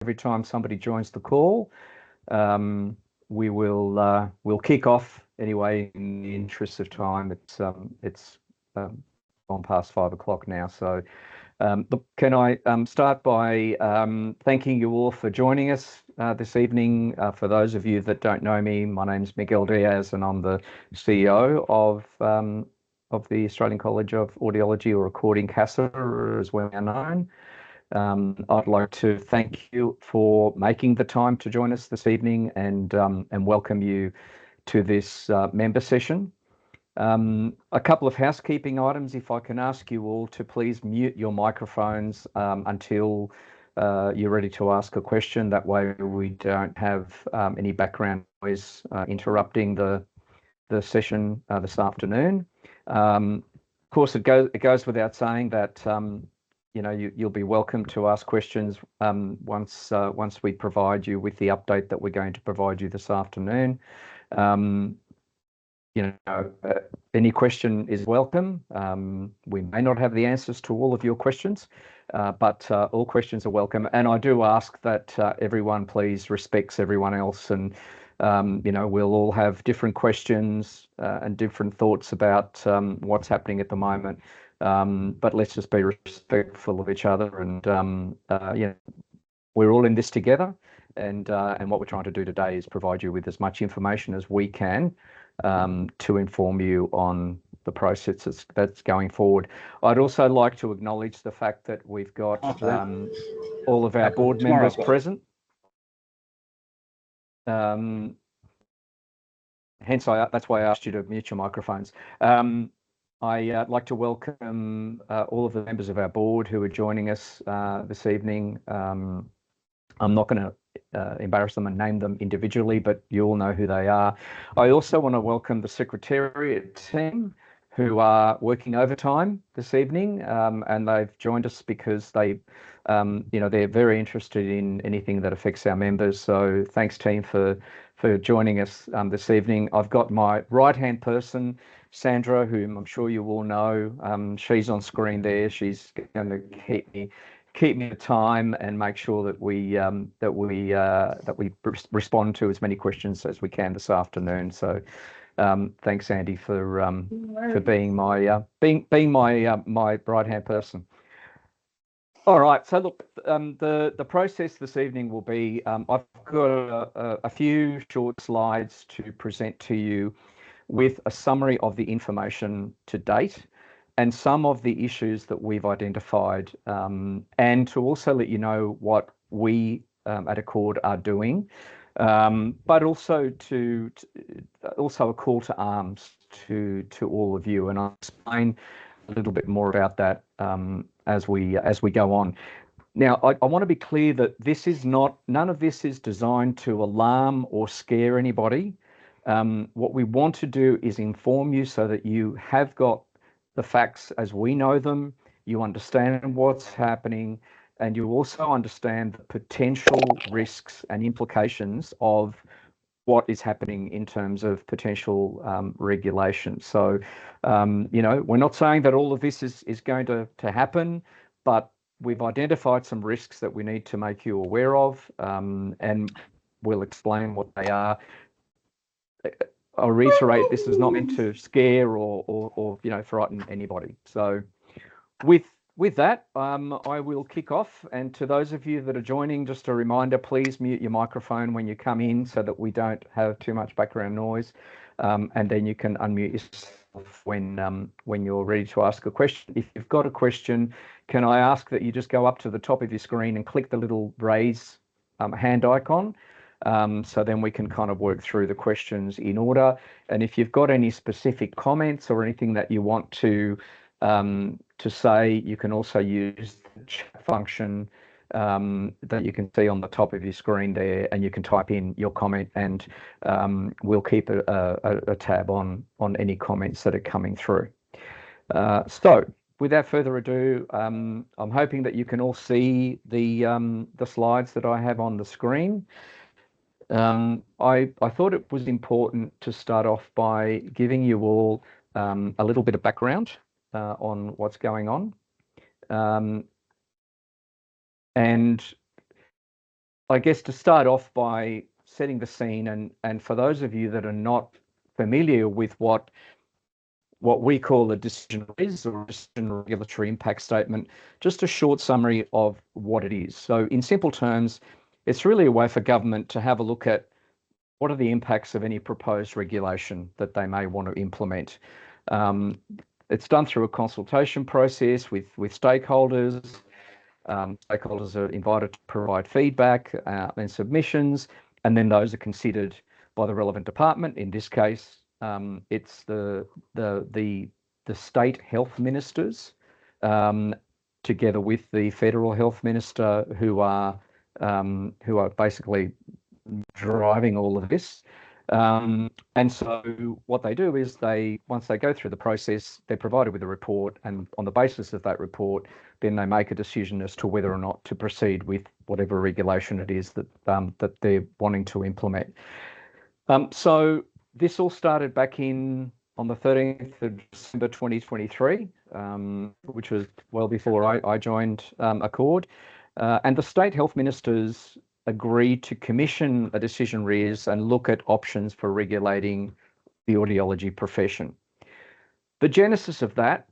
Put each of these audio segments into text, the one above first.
every time somebody joins the call. We'll kick off anyway in the interest of time. It's gone past 5 o'clock now, so can I start by thanking you all for joining us this evening. For those of you that don't know me, my name's Miguel Diaz, and I'm the CEO of the Australian College of Audiology, or Recording, HAASA, as we're known. I'd like to thank you for making the time to join us this evening, and welcome you to this member session. A couple of housekeeping items. If I can ask you all to please mute your microphones until you're ready to ask a question. That way we don't have any background noise interrupting the session this afternoon. Of course, it goes without saying that you'll be welcome to ask questions once we provide you with the update that we're going to provide you this afternoon. Any question is welcome. We may not have the answers to all of your questions, but all questions are welcome. And I do ask that everyone please respects everyone else, and we'll all have different questions and different thoughts about what's happening at the moment. But let's just be respectful of each other, and we're all in this together. And what we're trying to do today is provide you with as much information as we can to inform you on the process that's going forward. I'd also like to acknowledge the fact that we've got all of our board members present. Hence, that's why I asked you to mute your microphones. I'd like to welcome all of the members of our board who are joining us this evening. I'm not going to embarrass them and name them individually, but you all know who they are. I also want to welcome the Secretariat team who are working overtime this evening, and they've joined us because they're very interested in anything that affects our members. So thanks, team, for joining us this evening. I've got my right-hand person, Sandra, whom I'm sure you all know. She's on screen there. She's going to keep me the time and make sure that we respond to as many questions as we can this afternoon. So thanks, Andy, for being my right-hand person. All right. So look, the process this evening will be I've got a few short slides to present to you with a summary of the information to date and some of the issues that we've identified, and to also let you know what we at ACAud are doing, but also also a call to arms to all of you, and I'll explain a little bit more about that as we go on. Now, I want to be clear that none of this is designed to alarm or scare anybody. What we want to do is inform you so that you have got the facts as we know them, you understand what's happening, and you also understand the potential risks and implications of what is happening in terms of potential regulation. So, we're not saying that all of this is going to happen, but we've identified some risks that we need to make you aware of, and we'll explain what they are. I'll reiterate, this is not meant to scare or frighten anybody. So with that, I will kick off. And to those of you that are joining, just a reminder, please mute your microphone when you come in so that we don't have too much background noise. And then you can unmute yourself when you're ready to ask a question. If you've got a question, can I ask that you just go up to the top of your screen and click the little raise hand icon? So then we can kind of work through the questions in order. And if you've got any specific comments or anything that you want to say, you can also use the chat function that you can see on the top of your screen there, and you can type in your comment, and we'll keep a tab on any comments that are coming through. So without further ado, I'm hoping that you can all see the slides that I have on the screen. I thought it was important to start off by giving you all a little bit of background on what's going on. And I guess to start off by setting the scene, and for those of you that are not familiar with what we call a decision RIS, or decision regulatory impact statement, just a short summary of what it is. So in simple terms, it's really a way for government to have a look at what are the impacts of any proposed regulation that they may want to implement. It's done through a consultation process with stakeholders. Stakeholders are invited to provide feedback and submissions, and then those are considered by the relevant department. In this case, it's the state health ministers, together with the federal health minister, who are basically driving all of this. And so what they do is once they go through the process, they're provided with a report, and on the basis of that report, then they make a decision as to whether or not to proceed with whatever regulation it is that they're wanting to implement. So this all started back on the 13th of December 2023, which was well before I joined ACAud. And the state health ministers agreed to commission a decision RIS and look at options for regulating the audiology profession. The genesis of that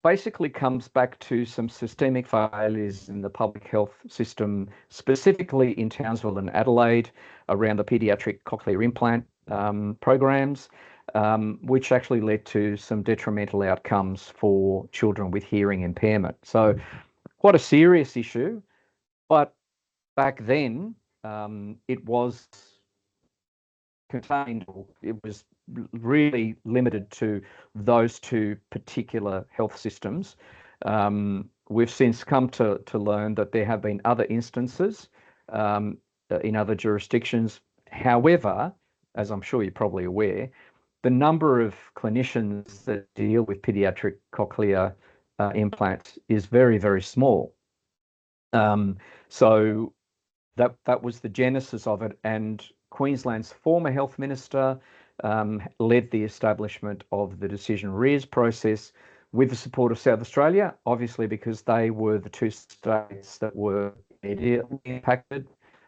basically comes back to some systemic failures in the public health system, specifically in Townsville and Adelaide, around the paediatric cochlear implant programs, which actually led to some detrimental outcomes for children with hearing impairment. So quite a serious issue, but back then it was contained, or it was really limited to those two particular health systems. We've since come to learn that there have been other instances in other jurisdictions. However, as I'm sure you're probably aware, the number of clinicians that deal with pediatric cochlear implants is very, very small. So that was the genesis of it, and Queensland's former health minister led the establishment of the decision RIS process with the support of South Australia, obviously because they were the two states that were immediately impacted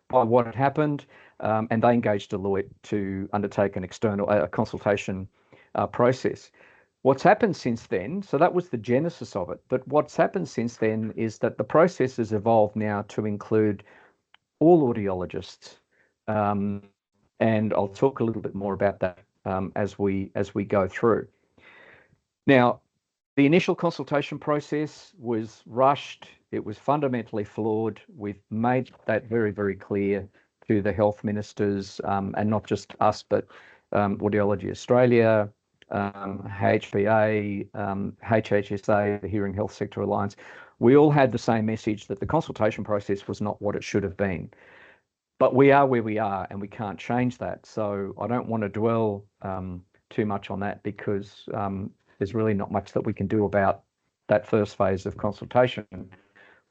by what had happened, and they engaged Deloitte to undertake an external consultation process. What's happened since then, so that was the genesis of it, but what's happened since then is that the process has evolved now to include all audiologists, and I'll talk a little bit more about that as we go through. Now, the initial consultation process was rushed. It was fundamentally flawed. We've made that very, very clear to the health ministers, and not just us, but Audiology Australia, HBA, HHSA, the Hearing Health Sector Alliance. We all had the same message, that the consultation process was not what it should have been. But we are where we are, and we can't change that. So I don't want to dwell too much on that, because there's really not much that we can do about that first phase of consultation.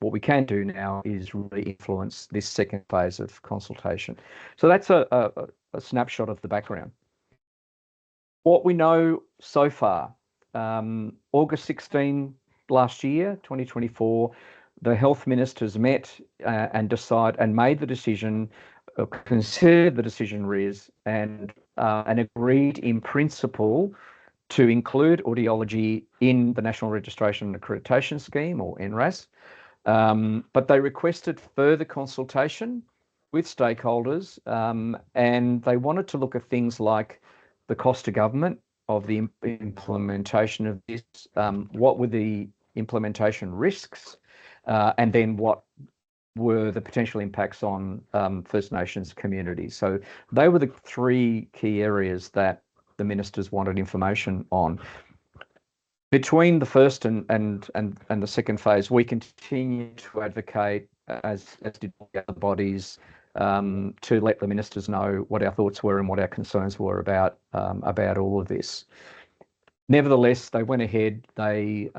What we can do now is really influence this second phase of consultation. So that's a snapshot of the background. What we know so far, August 16 last year, 2024, the health ministers met and made the decision, considered the decision RIS, and agreed in principle to include audiology in the National Registration and Accreditation Scheme, or NRAS. But they requested further consultation with stakeholders, and they wanted to look at things like the cost to government of the implementation of this, what were the implementation risks, and then what were the potential impacts on First Nations communities. So they were the three key areas that the ministers wanted information on. Between the first and the second phase, we continued to advocate, as did the other bodies, to let the ministers know what our thoughts were and what our concerns were about all of this. Nevertheless, they went ahead. They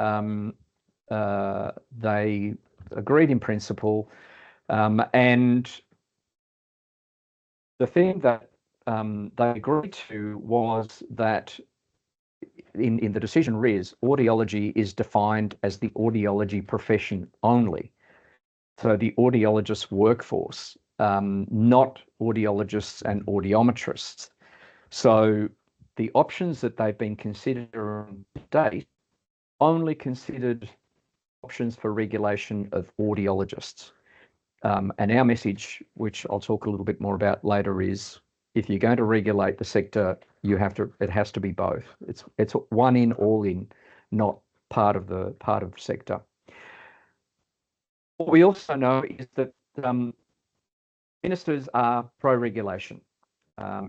agreed in principle, and the thing that they agreed to was that in the decision RIS, audiology is defined as the audiology profession only. So the audiologist workforce not audiologists and audiometrists. So the options that they've been considering to date only considered options for regulation of audiologists. And our message, which I'll talk a little bit more about later, is if you're going to regulate the sector, it has to be both. It's one in, all in, not part of the sector. What we also know is that ministers are pro-regulation.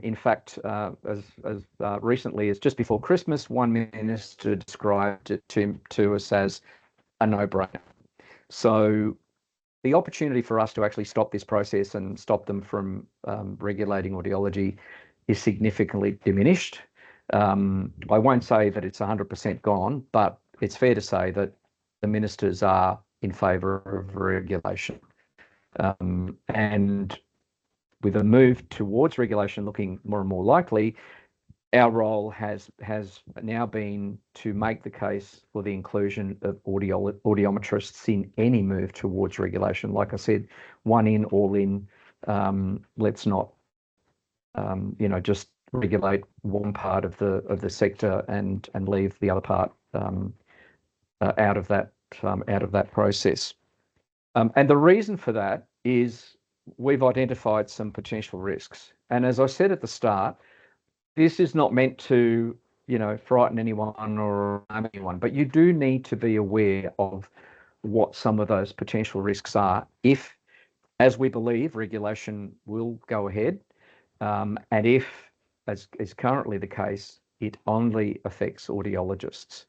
In fact, as recently as just before Christmas, one minister described it to us as a no-brainer. So the opportunity for us to actually stop this process and stop them from regulating audiology is significantly diminished. I won't say that it's 100% gone, but it's fair to say that the ministers are in favour of regulation. And with a move towards regulation looking more and more likely, our role has now been to make the case for the inclusion of audiometrists in any move towards regulation. Like I said, one in, all in. Let's not, just regulate one part of the sector and leave the other part out of that process. And the reason for that is we've identified some potential risks. And as I said at the start, this is not meant to, frighten anyone or harm anyone, but you do need to be aware of what some of those potential risks are if, as we believe, regulation will go ahead, and if, as is currently the case, it only affects audiologists.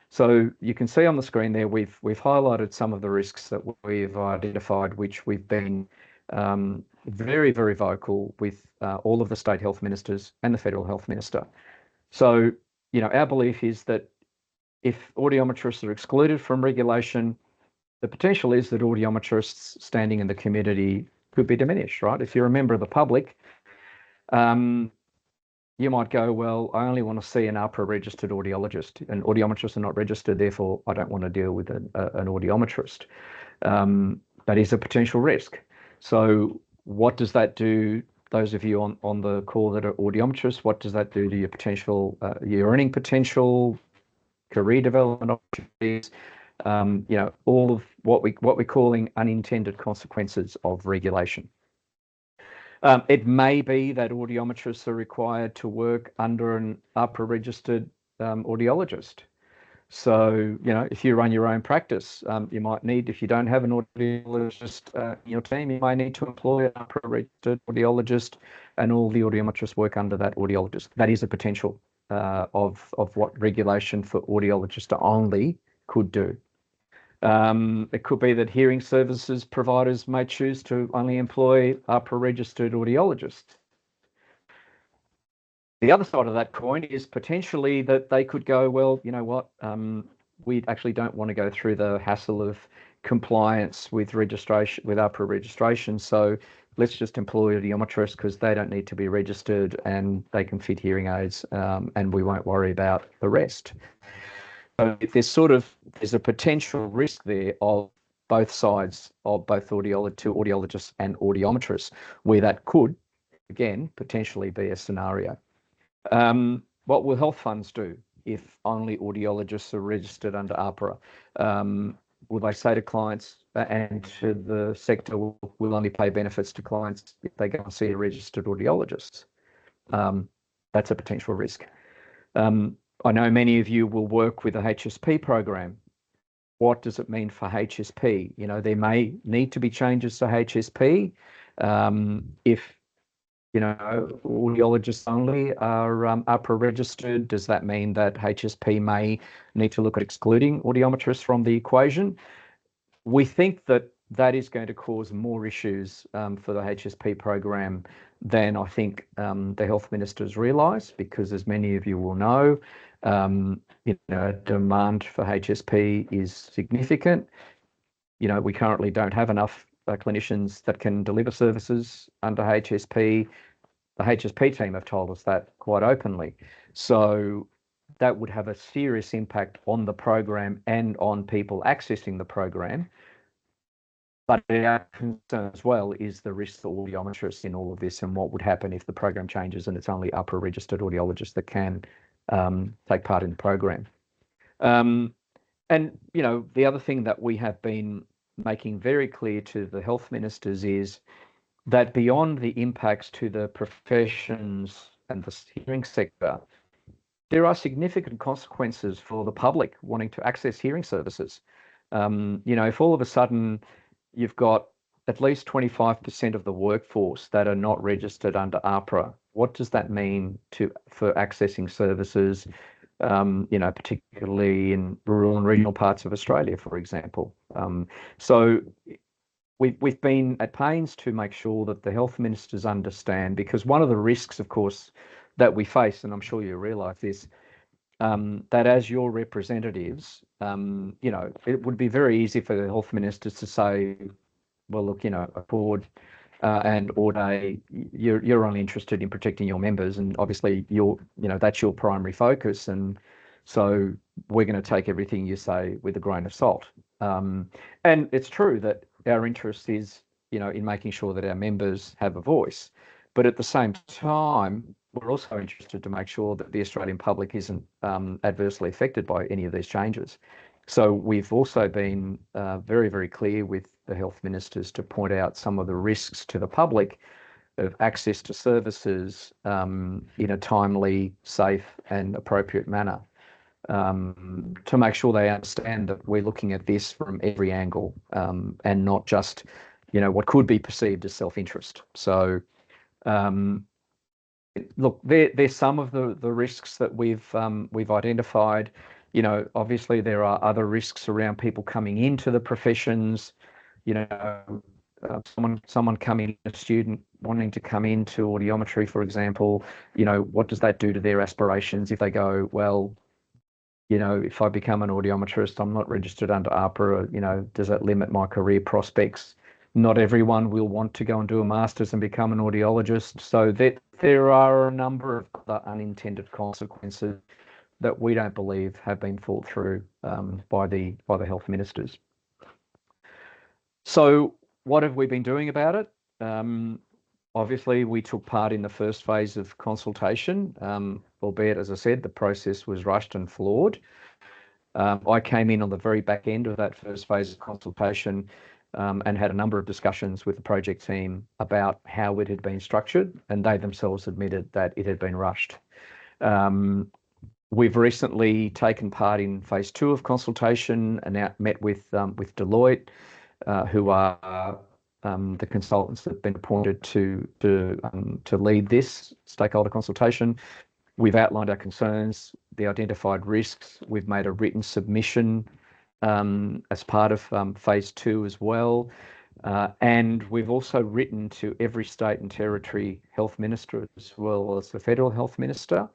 So you can see on the screen there, we've highlighted some of the risks that we've identified, which we've been very, very vocal with all of the state health ministers and the federal health minister. So, our belief is that if audiometrists are excluded from regulation, the potential is that audiometrists standing in the community could be diminished, right? If you're a member of the public, you might go, well, I only want to see an APRA registered audiologist, and audiometrists are not registered, therefore I don't want to deal with an audiometrist. That is a potential risk. So what does that do? Those of you on the call that are audiometrists, what does that do to your potential, your earning potential, career development opportunities, all of what we're calling unintended consequences of regulation. It may be that audiometrists are required to work under an APRA registered audiologist. So, if you run your own practice, you might need, if you don't have an audiologist in your team, you might need to employ an APRA registered audiologist, and all the audiometrists work under that audiologist. That is a potential of what regulation for audiologists only could do. It could be that hearing services providers may choose to only employ APRA registered audiologists. The other side of that coin is potentially that they could go, well, you know what, we actually don't want to go through the hassle of compliance with registration, with APRA registration, so let's just employ audiometrists because they don't need to be registered and they can fit hearing aids, and we won't worry about the rest. So there's a potential risk there of both sides, of both audiologists and audiometrists, where that could, again, potentially be a scenario. What will health funds do if only audiologists are registered under APRA? Will they say to clients and to the sector, we'll only pay benefits to clients if they go and see a registered audiologist? That's a potential risk. I know many of you will work with a HSP program. What does it mean for HSP? There may need to be changes to HSP. If audiologists only are APRA registered, does that mean that HSP may need to look at excluding audiometrists from the equation? We think that that is going to cause more issues for the HSP program than I think the health ministers realise, because as many of you will know, demand for HSP is significant. We currently don't have enough clinicians that can deliver services under HSP. The HSP team have told us that quite openly. So that would have a serious impact on the program and on people accessing the program. But our concern as well is the risk to audiometrists in all of this and what would happen if the program changes and it's only APRA registered audiologists that can take part in the program. And, you know, the other thing that we have been making very clear to the health ministers is that beyond the impacts to the professions and the hearing sector, there are significant consequences for the public wanting to access hearing services. You know, if all of a sudden you've got at least 25% of the workforce that are not registered under APRA, what does that mean for accessing services, you know, particularly in rural and regional parts of Australia, for example? So we've been at pains to make sure that the health ministers understand, because one of the risks, of course, that we face, and I'm sure you realise this, that as your representatives, you know, it would be very easy for the health ministers to say, well, look, you know, ACAud and AUD, you're only interested in protecting your members, and obviously you know, that's your primary focus, and so we're going to take everything you say with a grain of salt. And it's true that our interest is, you know, in making sure that our members have a voice, but at the same time, we're also interested to make sure that the Australian public isn't adversely affected by any of these changes. So we've also been very, very clear with the health ministers to point out some of the risks to the public of access to services in a timely, safe and appropriate manner, to make sure they understand that we're looking at this from every angle, and not just, you know, what could be perceived as self-interest. So look, there's some of the risks that we've identified. You know, obviously there are other risks around people coming into the professions. You know, someone coming, a student wanting to come into audiometry, for example. You know, what does that do to their aspirations if they go, well, you know, if I become an audiometrist, I'm not registered under APRA, you know, does that limit my career prospects? Not everyone will want to go and do a master's and become an audiologist. So there are a number of other unintended consequences that we don't believe have been thought through by the health ministers. So what have we been doing about it? Obviously, we took part in the first phase of consultation, albeit, as I said, the process was rushed and flawed. I came in on the very back end of that first phase of consultation and had a number of discussions with the project team about how it had been structured, and they themselves admitted that it had been rushed. We've recently taken part in phase 2 of consultation and met with Deloitte, who are the consultants that have been appointed to lead this stakeholder consultation. We've outlined our concerns, the identified risks. We've made a written submission as part of phase 2 as well. And we've also written to every state and territory health minister as well as the federal health minister,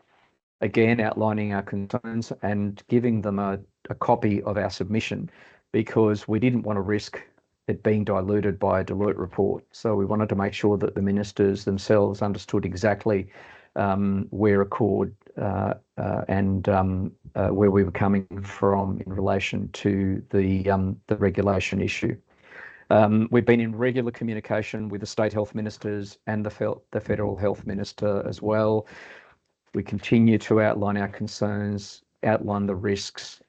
again outlining our concerns and giving them a copy of our submission, because we didn't want to risk it being diluted by a Deloitte report. So we wanted to make sure that the ministers themselves understood exactly where ACAud and where we were coming from in relation to the regulation issue. We've been in regular communication with the state health ministers and the federal health minister as well. We continue to outline our concerns, outline the risks.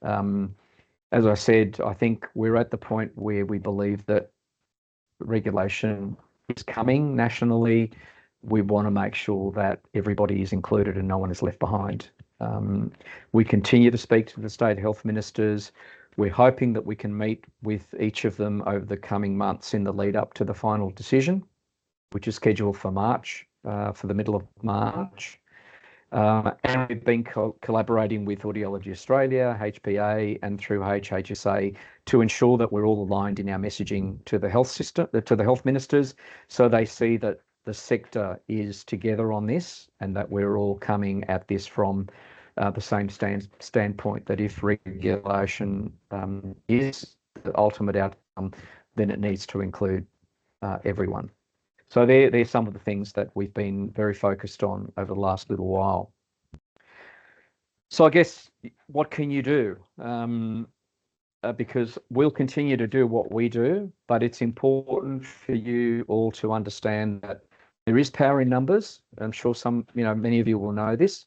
As I said, I think we're at the point where we believe that regulation is coming nationally. We want to make sure that everybody is included and no one is left behind. We continue to speak to the state health ministers. We're hoping that we can meet with each of them over the coming months in the lead up to the final decision, which is scheduled for March, for the middle of March. And we've been collaborating with Audiology Australia, HPA, and through HAASA to ensure that we're all aligned in our messaging to the health system, to the health ministers, so they see that the sector is together on this and that we're all coming at this from the same standpoint, that if regulation is the ultimate outcome, then it needs to include everyone. So they're some of the things that we've been very focused on over the last little while. So I guess, what can you do? because we'll continue to do what we do, but it's important for you all to understand that there is power in numbers. I'm sure many of you will know this,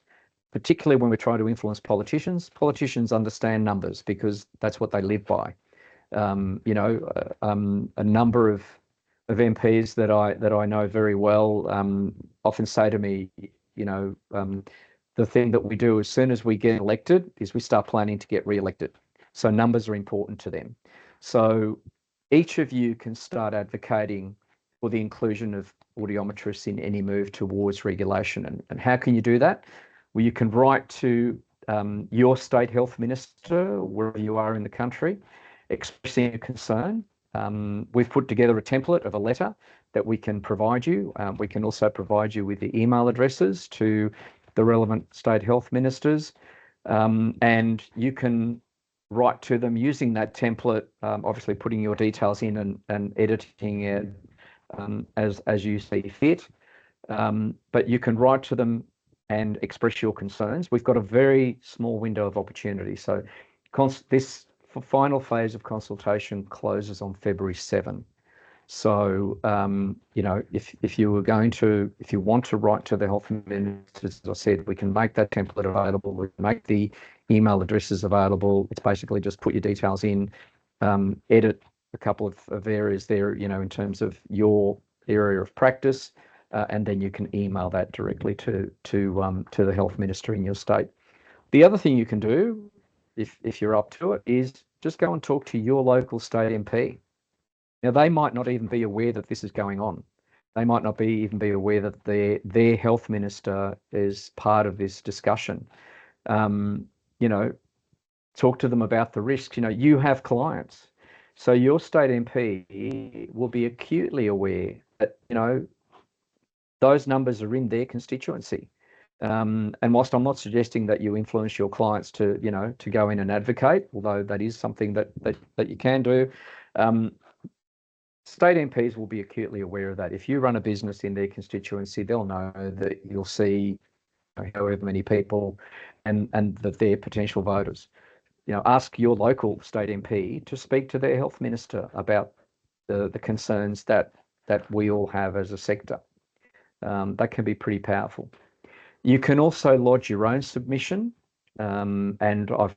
particularly when we try to influence politicians. Politicians understand numbers because that's what they live by. A number of MPs that I know very well often say to me, the thing that we do as soon as we get elected is we start planning to get re-elected. So numbers are important to them. So each of you can start advocating for the inclusion of audiometrists in any move towards regulation. And how can you do that? Well, you can write to your state health minister, wherever you are in the country, expressing a concern. We've put together a template of a letter that we can provide you. We can also provide you with the email addresses to the relevant state health ministers, and you can write to them using that template, obviously putting your details in and editing it as you see fit. But you can write to them and express your concerns. We've got a very small window of opportunity. So this final phase of consultation closes on February 7. So, if you want to write to the health ministers, as I said, we can make that template available. We can make the email addresses available. It's basically just put your details in, edit a couple of areas there, in terms of your area of practice, and then you can email that directly to the health minister in your state. The other thing you can do, if you're up to it, is just go and talk to your local state MP. Now, they might not even be aware that this is going on. They might not even be aware that their health minister is part of this discussion. Talk to them about the risks. You have clients. So your state MP will be acutely aware that, those numbers are in their constituency. And whilst I'm not suggesting that you influence your clients to go in and advocate, although that is something that you can do, state MPs will be acutely aware of that. If you run a business in their constituency, they'll know that you'll see however many people and that they're potential voters. Ask your local state MP to speak to their health minister about the concerns that we all have as a sector. That can be pretty powerful. You can also lodge your own submission, and I've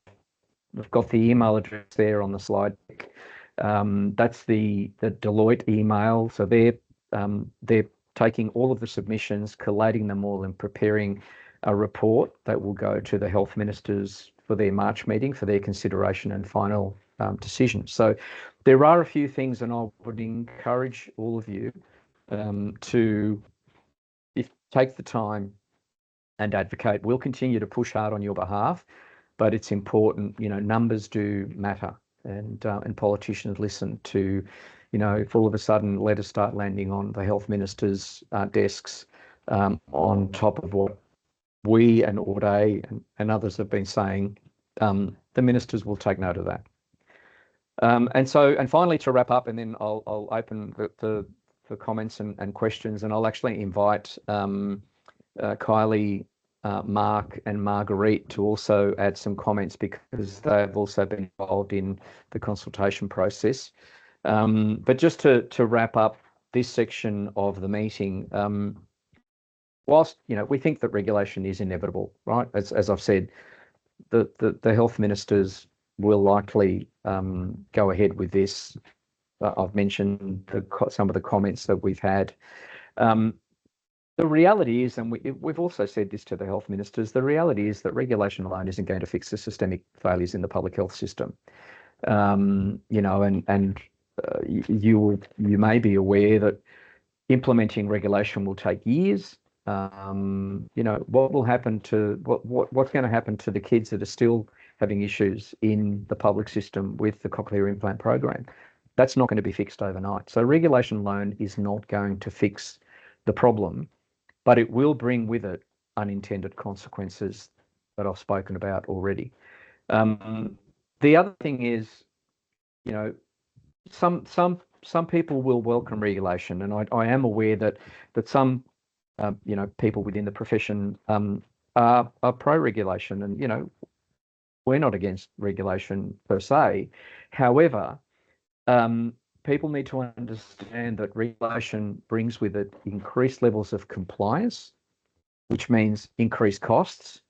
got the email address there on the slide. That's the Deloitte email. So they're taking all of the submissions, collating them all, and preparing a report that will go to the health ministers for their March meeting for their consideration and final decision. So there are a few things, and I would encourage all of you to take the time and advocate. We'll continue to push hard on your behalf, but it's important. Numbers do matter. And politicians listen to, if all of a sudden letters start landing on the health ministers' desks on top of what we and ACAud and others have been saying, the ministers will take note of that. And finally, to wrap up, and then I'll open the comments and questions, and I'll actually invite Kylie, Mark and Marguerite to also add some comments because they've also been involved in the consultation process. But just to wrap up this section of the meeting, whilst we think that regulation is inevitable, right? As I've said, the health ministers will likely go ahead with this. I've mentioned some of the comments that we've had. The reality is, and we've also said this to the health ministers, the reality is that regulation alone isn't going to fix the systemic failures in the public health system. You may be aware that implementing regulation will take years. What will happen to what's going to happen to the kids that are still having issues in the public system with the cochlear implant program? That's not going to be fixed overnight. So regulation alone is not going to fix the problem, but it will bring with it unintended consequences that I've spoken about already. The other thing is, some people will welcome regulation, and I am aware that some people within the profession are pro-regulation, and we're not against regulation per se. However, people need to understand that regulation brings with it increased levels of compliance, which means increased costs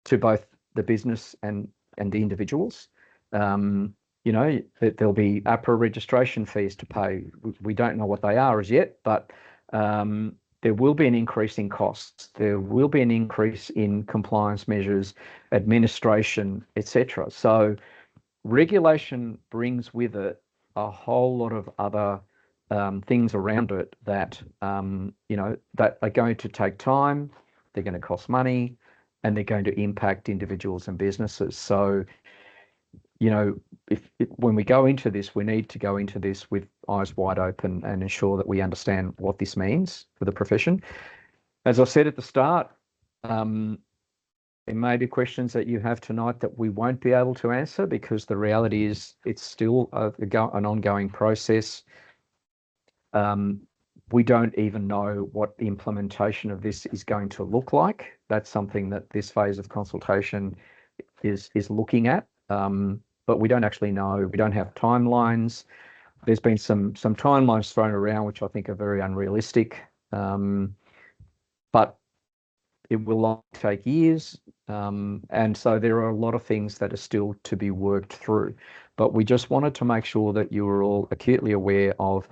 to both the business and the individuals. There'll be APRA registration fees to pay. We don't know what they are as yet, but there will be an increase in costs. There will be an increase in compliance measures, administration, etc. So regulation brings with it a whole lot of other things around it that that are going to take time. They're going to cost money, and they're going to impact individuals and businesses. So, when we go into this, we need to go into this with eyes wide open and ensure that we understand what this means for the profession. As I said at the start, there may be questions that you have tonight that we won't be able to answer, because the reality is it's still an ongoing process. We don't even know what the implementation of this is going to look like. That's something that this phase of consultation is looking at, but we don't actually know. We don't have timelines. There's been some timelines thrown around, which I think are very unrealistic, but it will take years. And so there are a lot of things that are still to be worked through. But we just wanted to make sure that you were all acutely aware of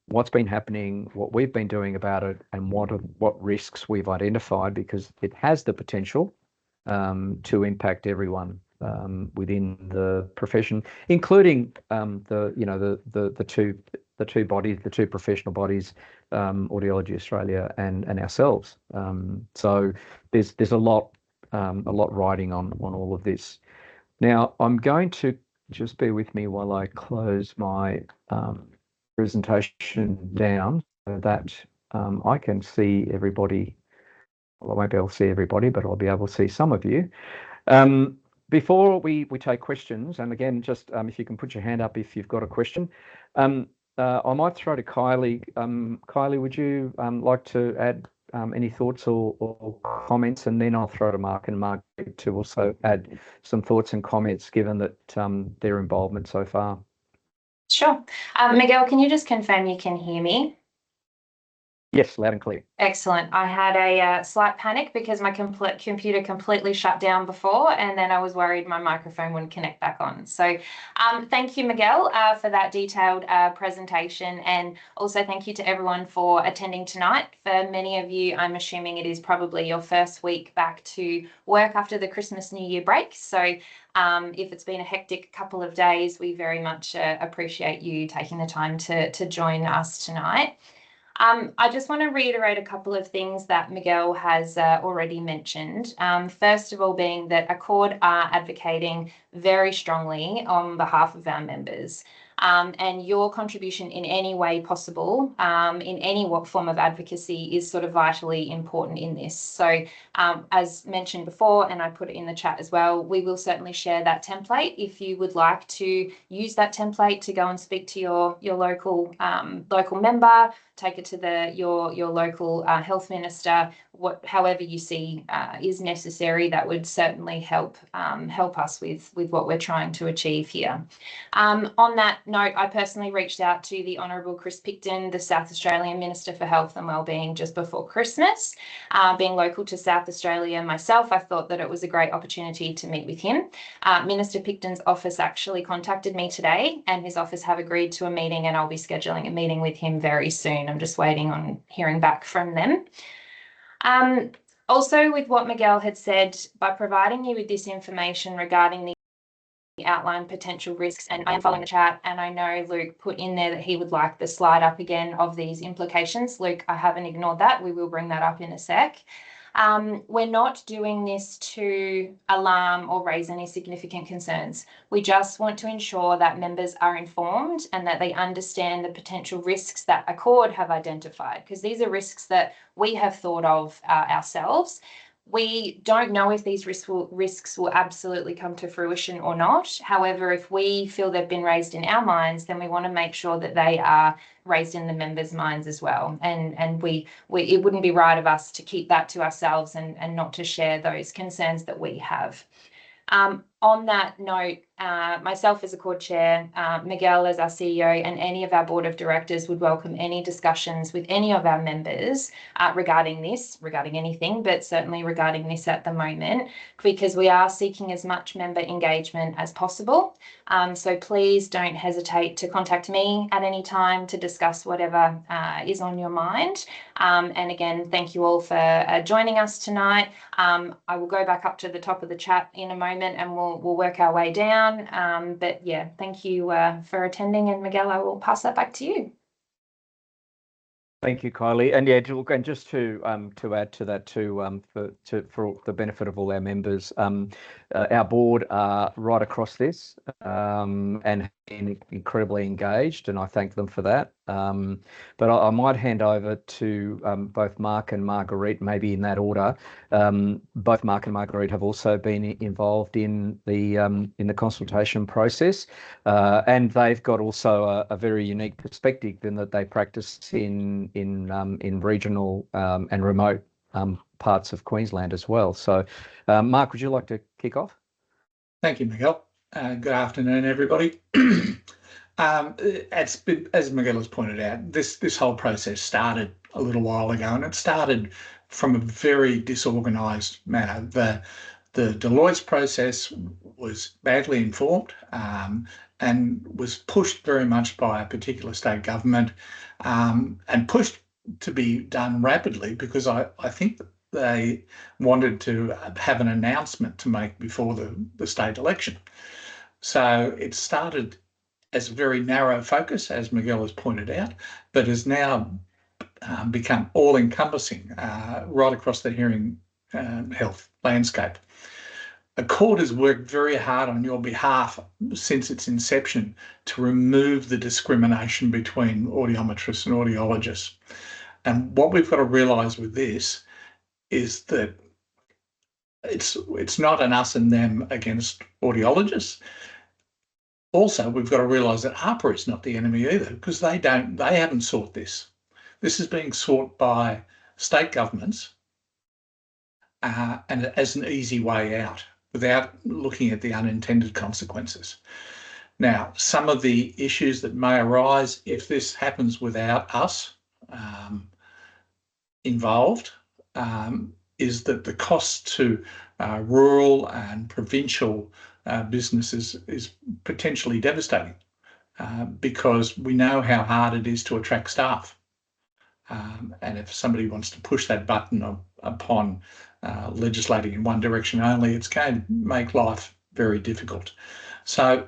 what's been happening, what we've been doing about it, and what risks we've identified, because it has the potential to impact everyone within the profession, including the two bodies, the two professional bodies, Audiology Australia and ourselves. So there's a lot riding on all of this. Now, I'm going to just bear with me while I close my presentation down so that I can see everybody. Well, I won't be able to see everybody, but I'll be able to see some of you. Before we take questions, and again, just if you can put your hand up if you've got a question. I might throw to Kylie. Kylie, would you like to add any thoughts or comments? And then I'll throw to Mark and Mark to also add some thoughts and comments, given that their involvement so far. Sure. Miguel, can you just confirm you can hear me? Yes, loud and clear. Excellent. I had a slight panic because my computer completely shut down before, and then I was worried my microphone wouldn't connect back on. So thank you, Miguel, for that detailed presentation, and also thank you to everyone for attending tonight. For many of you, I'm assuming it is probably your first week back to work after the Christmas New Year break. So if it's been a hectic couple of days, we very much appreciate you taking the time to join us tonight. I just want to reiterate a couple of things that Miguel has already mentioned. First of all, being that ACAud are advocating very strongly on behalf of our members. And your contribution in any way possible, in any form of advocacy, is sort of vitally important in this. So as mentioned before, and I put it in the chat as well, we will certainly share that template. If you would like to use that template to go and speak to your local member, take it to your local health minister, however you see is necessary, that would certainly help us with what we're trying to achieve here. On that note, I personally reached out to the Honourable Chris Picton, the South Australian Minister for Health and Wellbeing, just before Christmas. Being local to South Australia myself, I thought that it was a great opportunity to meet with him. Minister Picton's office actually contacted me today, and his office have agreed to a meeting, and I'll be scheduling a meeting with him very soon. I'm just waiting on hearing back from them. Also, with what Miguel had said, by providing you with this information regarding the outline potential risks, and I am following the chat, and I know Luke put in there that he would like the slide up again of these implications. Luke, I haven't ignored that. We will bring that up in a sec. We're not doing this to alarm or raise any significant concerns. We just want to ensure that members are informed and that they understand the potential risks that ACAud have identified, because these are risks that we have thought of ourselves. We don't know if these risks will absolutely come to fruition or not. However, if we feel they've been raised in our minds, then we want to make sure that they are raised in the members' minds as well. And it wouldn't be right of us to keep that to ourselves and not to share those concerns that we have. On that note, myself as ACAud Chair, Miguel as our CEO, and any of our Board of Directors would welcome any discussions with any of our members regarding anything, but certainly regarding this at the moment, because we are seeking as much member engagement as possible. So please don't hesitate to contact me at any time to discuss whatever is on your mind. And again, thank you all for joining us tonight. I will go back up to the top of the chat in a moment and we'll work our way down. But yeah, thank you for attending, and Miguel, I will pass that back to you. Thank you, Kylie. And yeah, and just to add to that too, for the benefit of all our members, our board are right across this and incredibly engaged, and I thank them for that. But I might hand over to both Mark and Marguerite, maybe in that order. Both Mark and Marguerite have also been involved in the consultation process, and they've got also a very unique perspective in that they practice in regional and remote parts of Queensland as well. So, Mark, would you like to kick off? Thank you, Miguel. Good afternoon, everybody. As Miguel has pointed out, this whole process started a little while ago, and it started from a very disorganised manner. The Deloitte's process was badly informed and was pushed very much by a particular state government and pushed to be done rapidly because I think they wanted to have an announcement to make before the state election. So it started as a very narrow focus, as Miguel has pointed out, but has now become all-encompassing right across the hearing health landscape. ACAud has worked very hard on your behalf since its inception to remove the discrimination between audiometrists and audiologists. And what we've got to realise with this is that it's not an us and them against audiologists. Also, we've got to realise that AHPRA is not the enemy either, because they haven't sought this. This is being sought by state governments and as an easy way out without looking at the unintended consequences. Now, some of the issues that may arise if this happens without us involved is that the cost to rural and provincial businesses is potentially devastating because we know how hard it is to attract staff. And if somebody wants to push that button upon legislating in one direction only, it's going to make life very difficult. So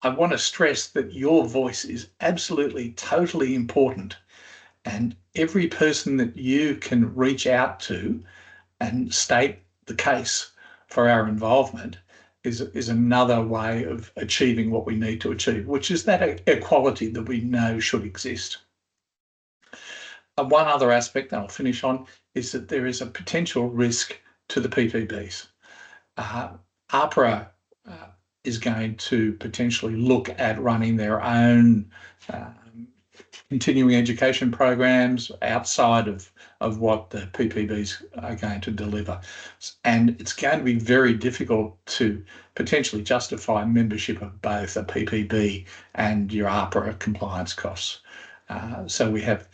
I want to stress that your voice is absolutely, totally important. And every person that you can reach out to and state the case for our involvement is another way of achieving what we need to achieve, which is that equality that we know should exist. One other aspect that I'll finish on is that there is a potential risk to the PPBs. AHPRA is going to potentially look at running their own continuing education programs outside of what the PPBs are going to deliver. And it's going to be very difficult to potentially justify membership of both a PPB and your AHPRA compliance costs. So we have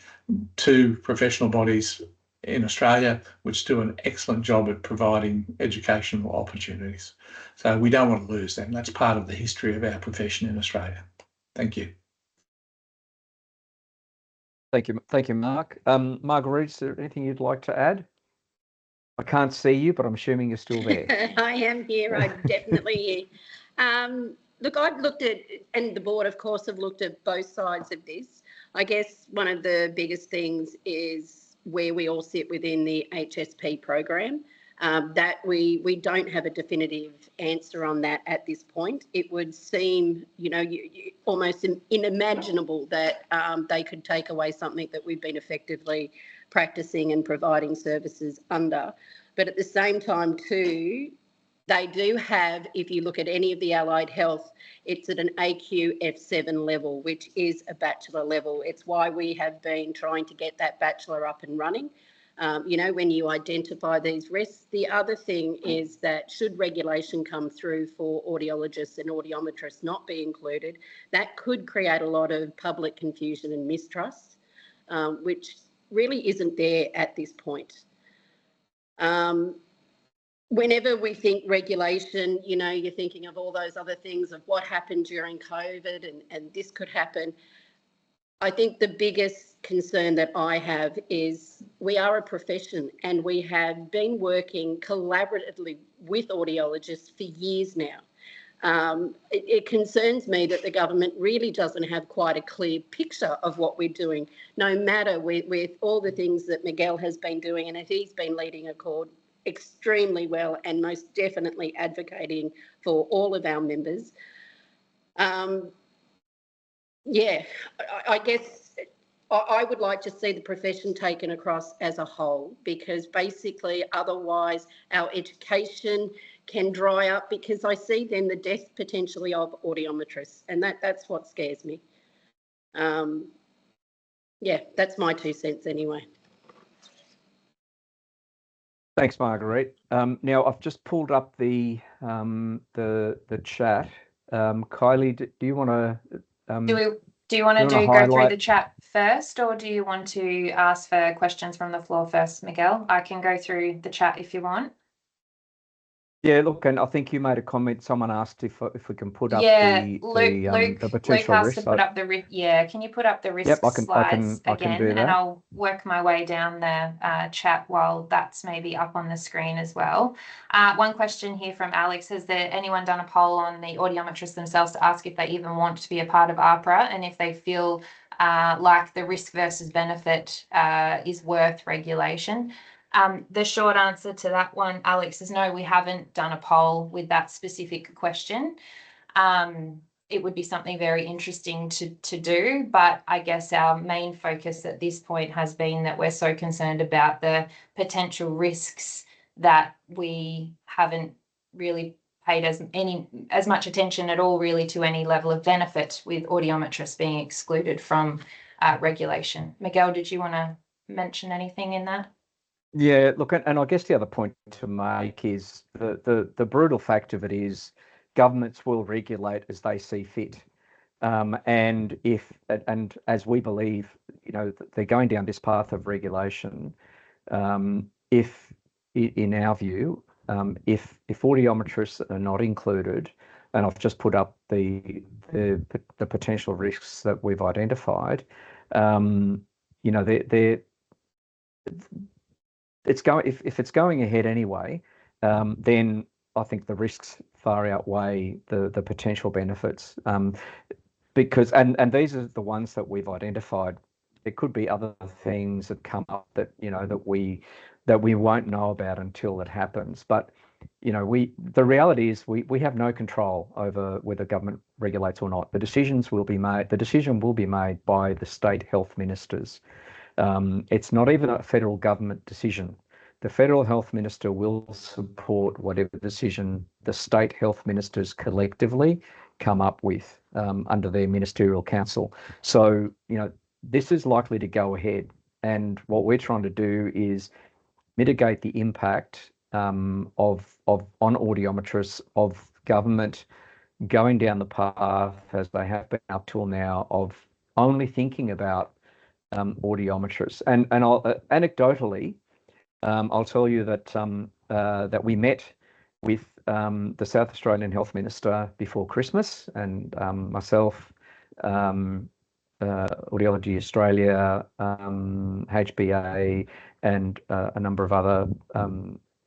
two professional bodies in Australia which do an excellent job at providing educational opportunities. So we don't want to lose them. That's part of the history of our profession in Australia. Thank you. Thank you, Mark. Marguerite, is there anything you'd like to add? I can't see you, but I'm assuming you're still there. I am here. I'm definitely here. Look, I've looked at, and the board, of course, have looked at both sides of this. I guess one of the biggest things is where we all sit within the HSP program. That we don't have a definitive answer on that at this point. It would seem, almost unimaginable that they could take away something that we've been effectively practicing and providing services under. But at the same time too, they do have, if you look at any of the allied health, it's at an ACAud F7 level, which is a bachelor level. It's why we have been trying to get that bachelor up and running. you know, when you identify these risks. The other thing is that should regulation come through for audiologists and audiometrists not be included, that could create a lot of public confusion and mistrust, which really isn't there at this point. Whenever we think regulation, you know, you're thinking of all those other things of what happened during COVID and this could happen. I think the biggest concern that I have is we are a profession and we have been working collaboratively with audiologists for years now. It concerns me that the government really doesn't have quite a clear picture of what we're doing, no matter with all the things that Miguel has been doing, and he's been leading ACAud extremely well and most definitely advocating for all of our members. Yeah, I guess I would like to see the profession taken across as a whole, because basically otherwise our education can dry up, because I see then the death potentially of audiometrists, and that's what scares me. Yeah, that's my 2 cents anyway. Thanks, Marguerite. Now I've just pulled up the chat. Kylie, do you want to? Do you want to go highlight through the chat first, or do you want to ask for questions from the floor first, Miguel? I can go through the chat if you want. Yeah, look, and I think you made a comment. Someone asked if we can put up Luke the potential asked risks. to put up the risk. Yeah, can you put up the risk slides again? Do that. And I'll work my way down the chat while that's maybe up on the screen as well. One question here from Alex: has there anyone done a poll on the audiometrists themselves to ask if they even want to be a part of APRA, and if they feel like the risk versus benefit is worth regulation? The short answer to that one, Alex, is no, we haven't done a poll with that specific question. It would be something very interesting to do, but I guess our main focus at this point has been that we're so concerned about the potential risks that we haven't really paid as much attention at all really to any level of benefit, with audiometrists being excluded from regulation. Miguel, did you want to mention anything in that? Yeah, look, and I guess the other point to make is the brutal fact of it is governments will regulate as they see fit. And as we believe, you know, they're going down this path of regulation, if in our view, if audiometrists are not included, and I've just put up the potential risks that we've identified, you know, if it's going ahead anyway, then I think the risks far outweigh the potential benefits, because and these are the ones that we've identified. There could be other things that come up that, you know, that we won't know about until it happens. But, you know, the reality is we have no control over whether government regulates or not. The decision will be made by the state health ministers. It's not even a federal government decision. The federal health minister will support whatever decision the state health ministers collectively come up with under their ministerial council. So, you know, this is likely to go ahead. And what we're trying to do is mitigate the impact on audiometrists, of government going down the path as they have been up till now of only thinking about audiometrists. And I'll, anecdotally, I'll tell you that that we met with the South Australian Health Minister before Christmas, and myself, Audiology Australia, HBA, and a number of other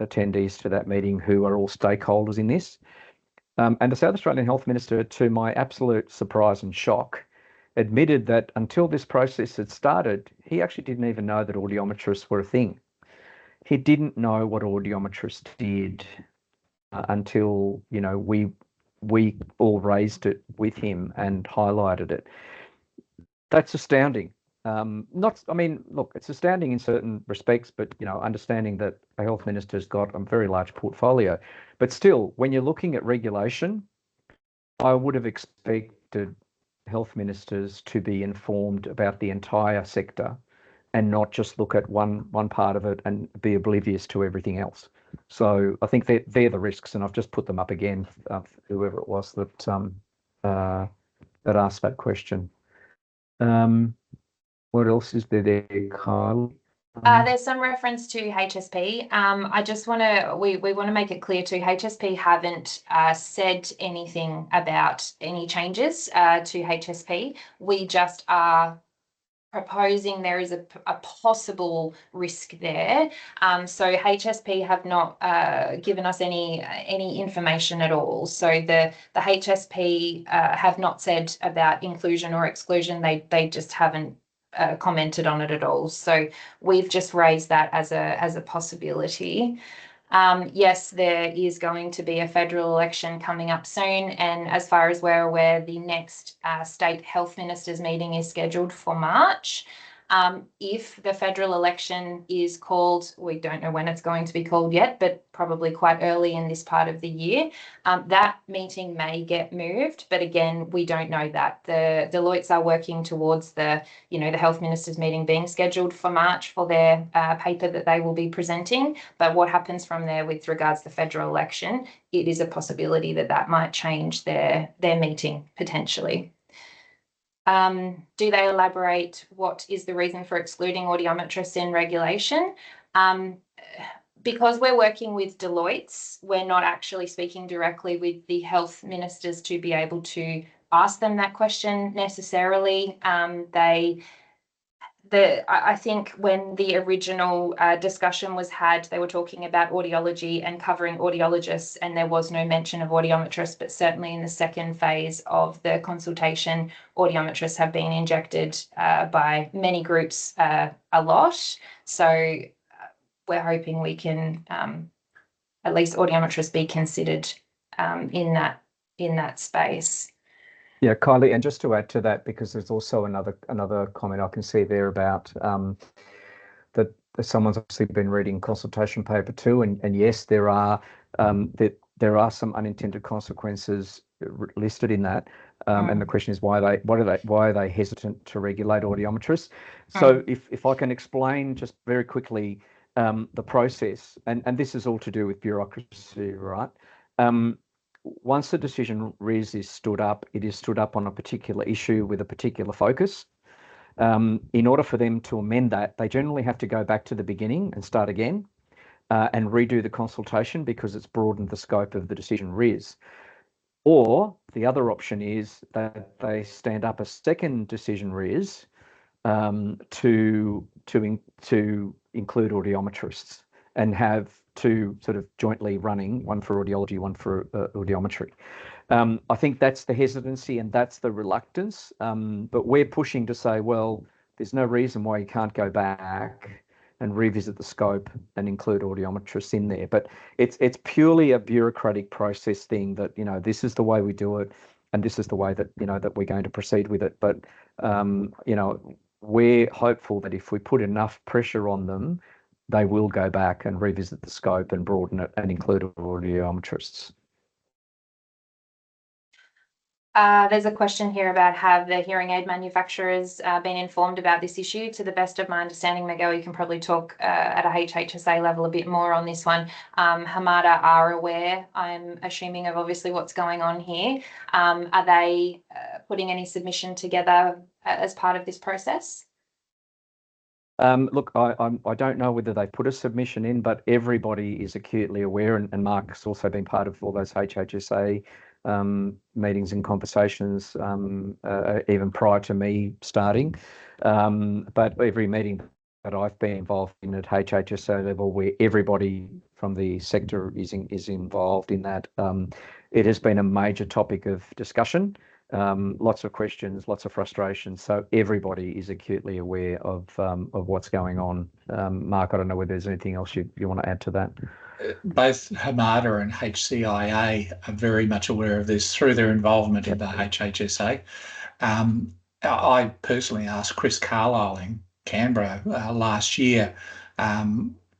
attendees to that meeting who are all stakeholders in this. And the South Australian Health Minister, to my absolute surprise and shock, admitted that until this process had started, he actually didn't even know that audiometrists were a thing. He didn't know what audiometrists did until, you know, we all raised it with him and highlighted it. That's astounding. I mean, look, it's astounding in certain respects, but, you know, understanding that a health minister's got a very large portfolio. But still, when you're looking at regulation, I would have expected health ministers to be informed about the entire sector and not just look at one part of it and be oblivious to everything else. So I think they're the risks, and I've just put them up again, whoever it was that asked that question. What else is there, Kyle? There's some reference to HSP. I just want to, we want to make it clear too, HSP haven't said anything about any changes to HSP. We just are proposing there is a possible risk there. So HSP have not given us any information at all. So the HSP have not said about inclusion or exclusion. They just haven't commented on it at all. So we've just raised that as a possibility. Yes, there is going to be a federal election coming up soon, and as far as we're aware, the next state health ministers meeting is scheduled for March. If the federal election is called, we don't know when it's going to be called yet, but probably quite early in this part of the year, that meeting may get moved. But again, we don't know that. The Deloitte's are working towards the health ministers meeting being scheduled for March for their paper that they will be presenting. But what happens from there with regards to the federal election, it is a possibility that might change their meeting potentially. Do they elaborate what is the reason for excluding audiometrists in regulation? Because we're working with Deloitte's, we're not actually speaking directly with the health ministers to be able to ask them that question necessarily. I think when the original discussion was had, they were talking about audiology and covering audiologists, and there was no mention of audiometrists, but certainly in the second phase of the consultation, audiometrists have been injected by many groups a lot. So we're hoping we can at least audiometrists be considered in that space. Yeah, Kylie, and just to add to that, because there's also another comment I can see there about that someone's obviously been reading consultation paper too, and yes, there are some unintended consequences listed in that, and the question is why are they hesitant to regulate audiometrists? So if I can explain just very quickly the process, and this is all to do with bureaucracy, right? Once the decision RIS is stood up, it is stood up on a particular issue with a particular focus. In order for them to amend that, they generally have to go back to the beginning and start again and redo the consultation because it's broadened the scope of the decision RIS. Or the other option is that they stand up a second decision RIS to include audiometrists and have two sort of jointly running, one for audiology, one for audiometry. I think that's the hesitancy and that's the reluctance, but we're pushing to say, well, there's no reason why you can't go back and revisit the scope and include audiometrists in there. But it's purely a bureaucratic process thing that, this is the way we do it and this is the way that, that we're going to proceed with it. But, we're hopeful that if we put enough pressure on them, they will go back and revisit the scope and broaden it and include audiometrists. There's a question here about have the hearing aid manufacturers been informed about this issue? To the best of my understanding, Miguel, you can probably talk at a HHSA level a bit more on this one. HAASA are aware, I'm assuming, of obviously what's going on here. Are they putting any submission together as part of this process? Look, I don't know whether they put a submission in, but everybody is acutely aware, and Mark's also been part of all those HHSA meetings and conversations, even prior to me starting. But every meeting that I've been involved in at HHSA level, where everybody from the sector is involved in that, it has been a major topic of discussion. Lots of questions, lots of frustrations. So everybody is acutely aware of what's going on. Mark, I don't know whether there's anything else you want to add to that. Both HAASA and HCIA are very much aware of this through their involvement in the HHSA. I personally asked Chris Carlisle in Canberra last year,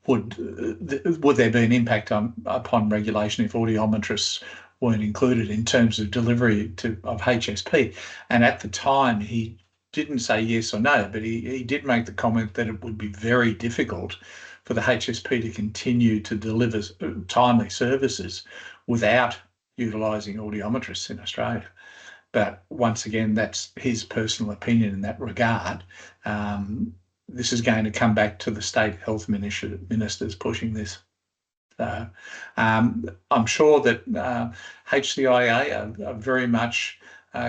would there be an impact upon regulation if audiometrists weren't included in terms of delivery of HSP? And at the time, he didn't say yes or no, but he did make the comment that it would be very difficult for the HSP to continue to deliver timely services without utilising audiometrists in Australia. But once again, that's his personal opinion in that regard. This is going to come back to the state health ministers pushing this. So I'm sure that HCIA are very much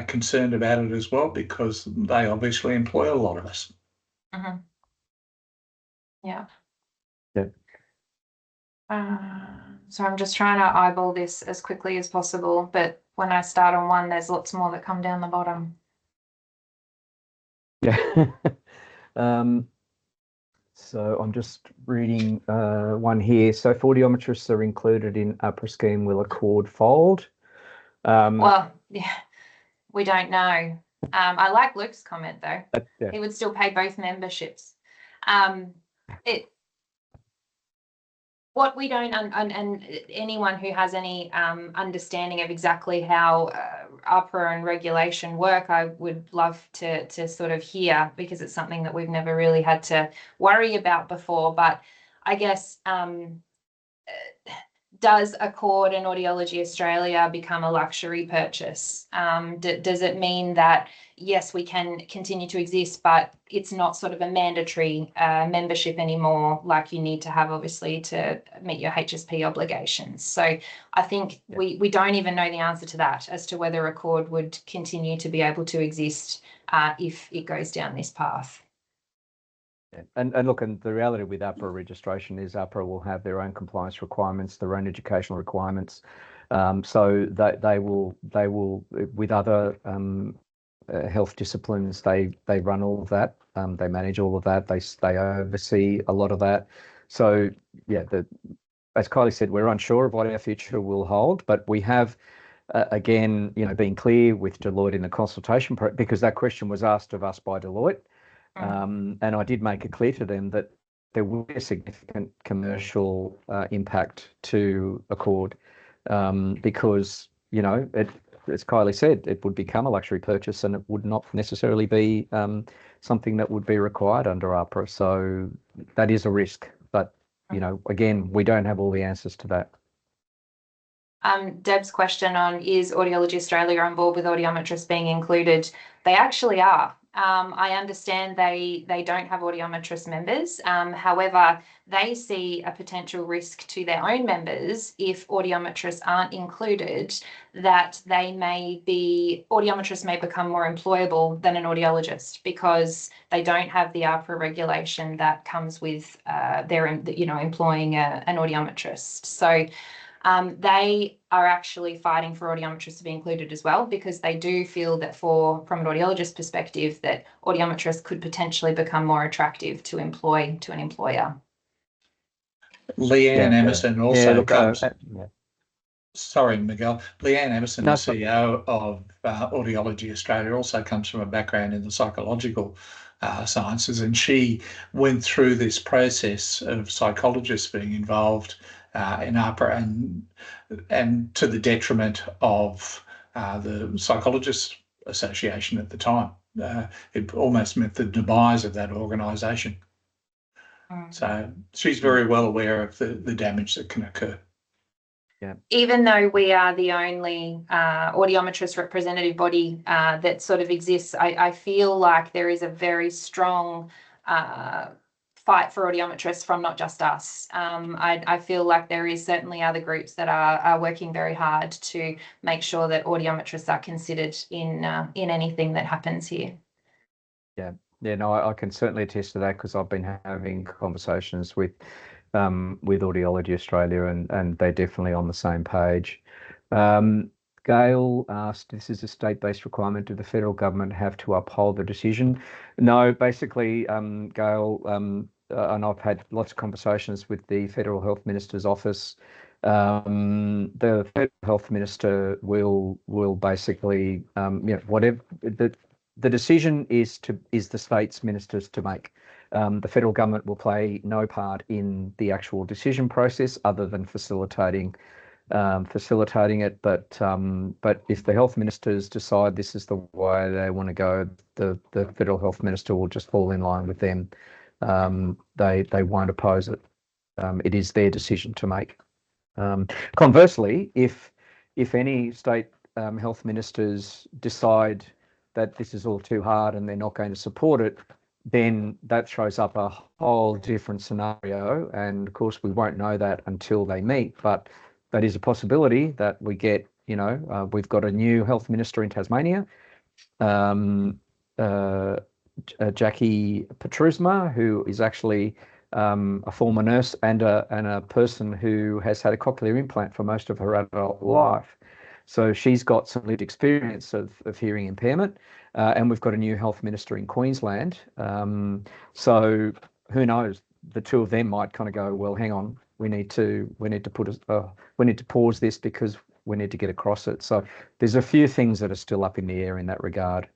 concerned about it as well, because they obviously employ a lot of us. Mm-hmm. Yeah. Yeah. So I'm just trying to eyeball this as quickly as possible, but when I start on one, there's lots more that come down the bottom. Yeah. So I'm just reading one here. So if audiometrists are included in APRA scheme, will ACAud fold? Well, yeah, we don't know. I like Luke's comment though. Yeah. He would still pay both memberships. What we don't, and anyone who has any understanding of exactly how APRA and regulation work, I would love to sort of hear, because it's something that we've never really had to worry about before. But I guess, does ACAud and Audiology Australia become a luxury purchase? Does it mean that, yes, we can continue to exist, but it's not sort of a mandatory membership anymore, like you need to have, obviously, to meet your HSP obligations? So I think we don't even know the answer to that, as to whether ACAud would continue to be able to exist if it goes down this path. And look, and the reality with APRA registration is APRA will have their own compliance requirements, their own educational requirements. So they will with other health disciplines, they run all of that. They manage all of that. They oversee a lot of that. So yeah, as Kylie said, we're unsure of what our future will hold, but we have again, been clear with Deloitte in the consultation, because that question was asked of us by Deloitte. And I did make it clear to them that there will be a significant commercial impact to ACAud, because, as Kylie said, it would become a luxury purchase, and it would not necessarily be something that would be required under APRA. So that is a risk. But, again, we don't have all the answers to that. Deb's question on, is Audiology Australia on board with audiometrists being included? They actually are. I understand they don't have audiometrist members. However, they see a potential risk to their own members if audiometrists aren't included, that audiometrists may become more employable than an audiologist, because they don't have the APRA regulation that comes with their employing an audiometrist. So they are actually fighting for audiometrists to be included as well, because they do feel that from an audiologist perspective, that audiometrists could potentially become more attractive to employ to an employer. Leanne Emerson also comes. Sorry, Miguel. Leanne Emerson, the CEO of Audiology Australia, also comes from a background in the psychological sciences, and she went through this process of psychologists being involved in APRA, and to the detriment of the Psychologists Association at the time. It almost meant the demise of that organisation. So she's very well aware of the damage that can occur. Yeah. Even though we are the only audiometrist representative body that sort of exists, I feel like there is a very strong fight for audiometrists from not just us. I feel like there is certainly other groups that are working very hard to make sure that audiometrists are considered in anything that happens here. Yeah, no, I can certainly attest to that, because I've been having conversations with Audiology Australia, and they're definitely on the same page. Gail asked, this is a state-based requirement. Do the federal government have to uphold the decision? No, basically, Gail, and I've had lots of conversations with the Federal Health Minister's office. The Federal Health Minister will basically, whatever the decision is the state's ministers to make. The federal government will play no part in the actual decision process, other than facilitating facilitating it. But if the health ministers decide this is the way they want to go, the federal health minister will just fall in line with them. They won't oppose it. It is their decision to make. Conversely, if any state health ministers decide that this is all too hard and they're not going to support it, then that throws up a whole different scenario. And of course, we won't know that until they meet, but that is a possibility that we get, we've got a new health minister in Tasmania, Jackie Petrusma, who is actually a former nurse and a person who has had a cochlear implant for most of her adult life. So she's got some lived experience of hearing impairment, and we've got a new health minister in Queensland. So who knows? The two of them might kind of go, well, hang on, we need to pause this because we need to get across it. So there's a few things that are still up in the air in that regard.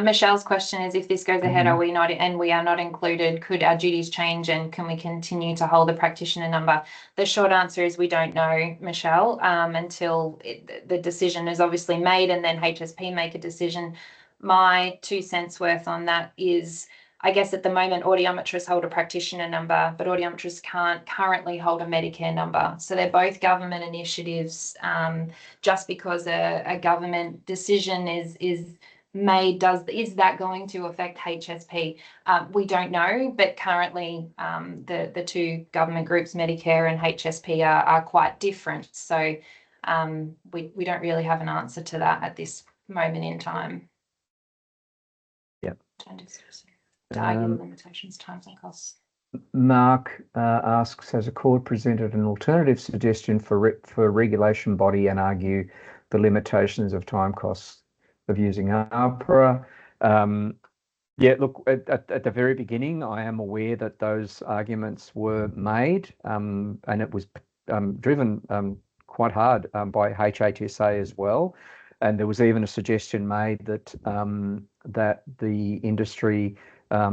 Michelle's question is, if this goes ahead, are we not, and we are not included, could our duties change and can we continue to hold the practitioner number? The short answer is we don't know, Michelle, until the decision is obviously made and then HSP make a decision. My 2 cents worth on that is, I guess at the moment, audiometrists hold a practitioner number, but audiometrists can't currently hold a Medicare number. So they're both government initiatives. Just because a government decision is made, is that going to affect HSP? We don't know, but currently the two government groups, Medicare and HSP, are quite different. So we don't really have an answer to that at this moment in time. Yep. To argue the limitations, times and costs. Mark asks, has ACAud presented an alternative suggestion for regulation body and argue the limitations of time costs of using APRA? Yeah, look, at the very beginning, I am aware that those arguments were made, and it was driven quite hard by HAASA as well. And there was even a suggestion made that that the industry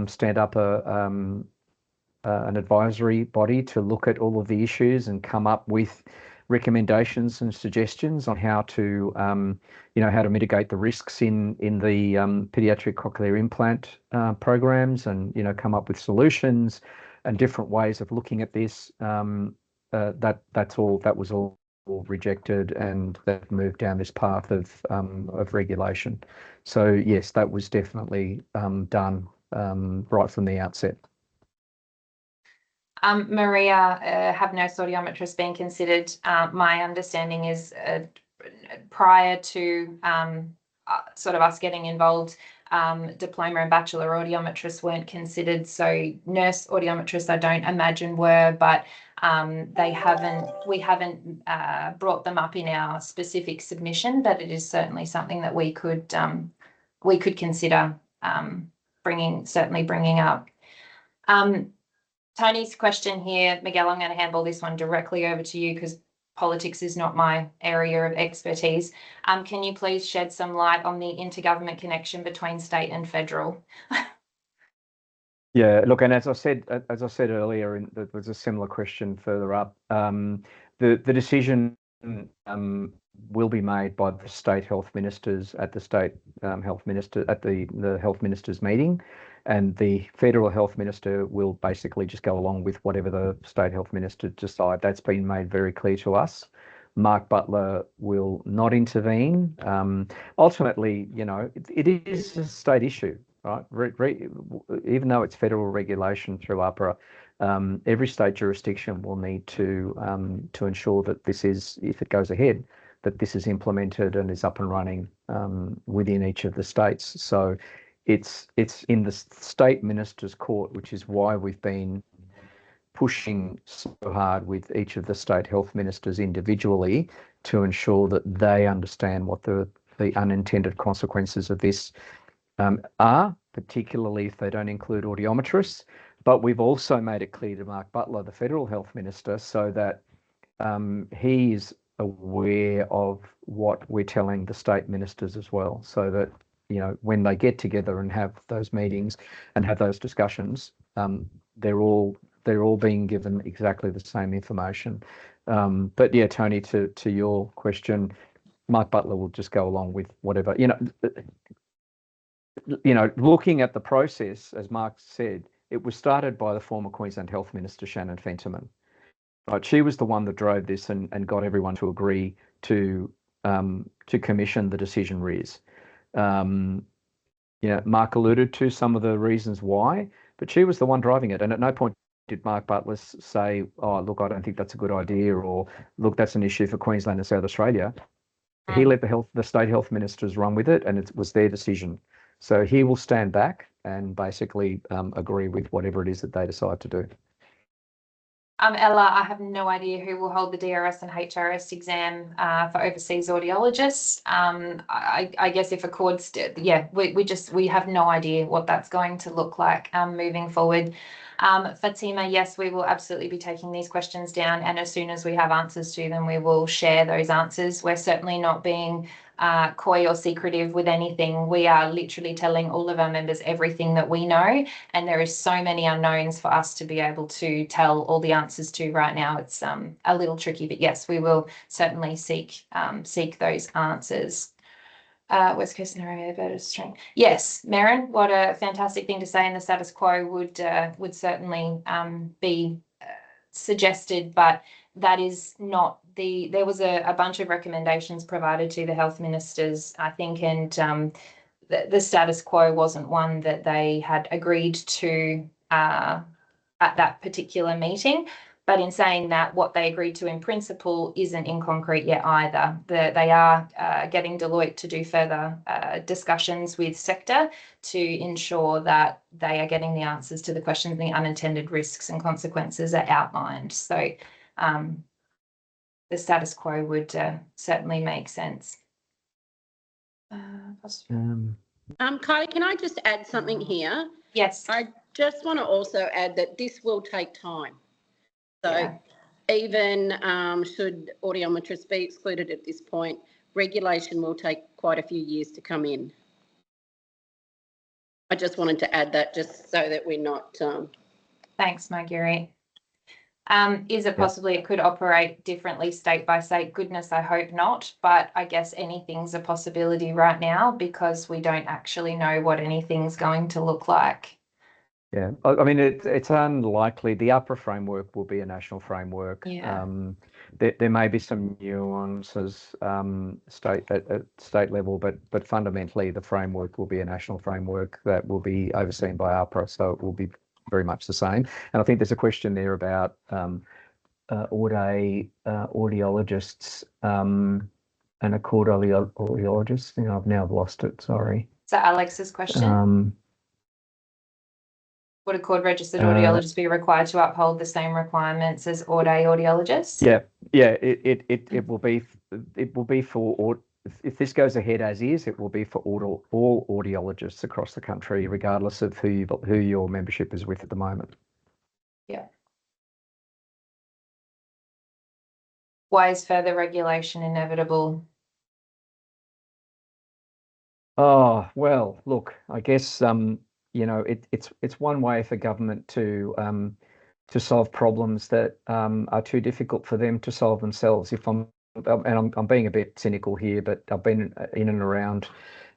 stand up an advisory body to look at all of the issues and come up with recommendations and suggestions on how to, how to mitigate the risks in the pediatric cochlear implant programs, and come up with solutions and different ways of looking at this. That was all rejected, and that moved down this path of regulation. So yes, that was definitely done right from the outset. Maria, have nurse audiometrists been considered? My understanding is prior to sort of us getting involved, diploma and bachelor audiometrists weren't considered. So nurse audiometrists, I don't imagine were, but we haven't brought them up in our specific submission, but it is certainly something that we could consider bringing up. Tony's question here, Miguel, I'm going to handball this one directly over to you because politics is not my area of expertise. Can you please shed some light on the intergovernment connection between state and federal? Yeah, look, and as I said earlier, there was a similar question further up. The decision will be made by the state health ministers at the state health minister at the health ministers meeting, and the federal health minister will basically just go along with whatever the state health minister decide. That's been made very clear to us. Mark Butler will not intervene. Ultimately, it is a state issue, right? Even though it's federal regulation through APRA, every state jurisdiction will need to ensure that this is, if it goes ahead, that this is implemented and is up and running within each of the states. So it's in the state minister's court, which is why we've been pushing so hard with each of the state health ministers individually to ensure that they understand what the unintended consequences of this are, particularly if they don't include audiometrists. But we've also made it clear to Mark Butler, the federal health minister, so that he's aware of what we're telling the state ministers as well, so that when they get together and have those meetings and have those discussions, they're all being given exactly the same information. But yeah, Tony, to your question, Mark Butler will just go along with whatever, looking at the process, as Mark said, it was started by the former Queensland Health Minister, Shannon Fentiman. Right, she was the one that drove this and got everyone to agree to commission the decision RIS. Mark alluded to some of the reasons why, but she was the one driving it. And at no point did Mark Butler say, "Oh, look, I don't think that's a good idea," or "Look, that's an issue for Queensland and South Australia." He let the state health ministers run with it, and it was their decision. So he will stand back and basically agree with whatever it is that they decide to do. Ella, I have no idea who will hold the DRS and HRS exam for overseas audiologists. I guess if ACAud, we have no idea what that's going to look like moving forward. Fatima, yes, we will absolutely be taking these questions down, and as soon as we have answers to them, we will share those answers. We're certainly not being coy or secretive with anything. We are literally telling all of our members everything that we know, and there is so many unknowns for us to be able to tell all the answers to right now. It's a little tricky, but yes, we will certainly seek those answers. Worst case scenario, better strength. Yes, Merrin, what a fantastic thing to say, and the status quo would certainly be suggested, but that is not there was a bunch of recommendations provided to the health ministers, I think, and the status quo wasn't one that they had agreed to at that particular meeting. But in saying that, what they agreed to in principle isn't in concrete yet either. They are getting Deloitte to do further discussions with sector to ensure that they are getting the answers to the questions, the unintended risks and consequences are outlined. So the status quo would certainly make sense. Kylie, can I just add something here? Yes. I just want to also add that this will take time. So even should audiometrists be excluded at this point, regulation will take quite a few years to come in. I just wanted to add that just so that we're not... Thanks, Marguerite. Is it possibly it could operate differently state by state? Goodness, I hope not. But I guess anything's a possibility right now because we don't actually know what anything's going to look like. Yeah, I mean, it's unlikely. The APRA framework will be a national framework. Yeah. There may be some nuances at state level, but fundamentally the framework will be a national framework that will be overseen by APRA, so it will be very much the same. And I think there's a question there about audiologists and ACAud audiologists. I've now lost it. Sorry. So Alex's question. Would ACAud registered audiologists be required to uphold the same requirements as audiologists? Yeah. It will be for if this goes ahead as is, it will be for all audiologists across the country, regardless of who your membership is with at the moment. Yeah. Why is further regulation inevitable? Oh, well, look, I guess it's one way for government to solve problems that are too difficult for them to solve themselves. I'm being a bit cynical here, but I've been in and around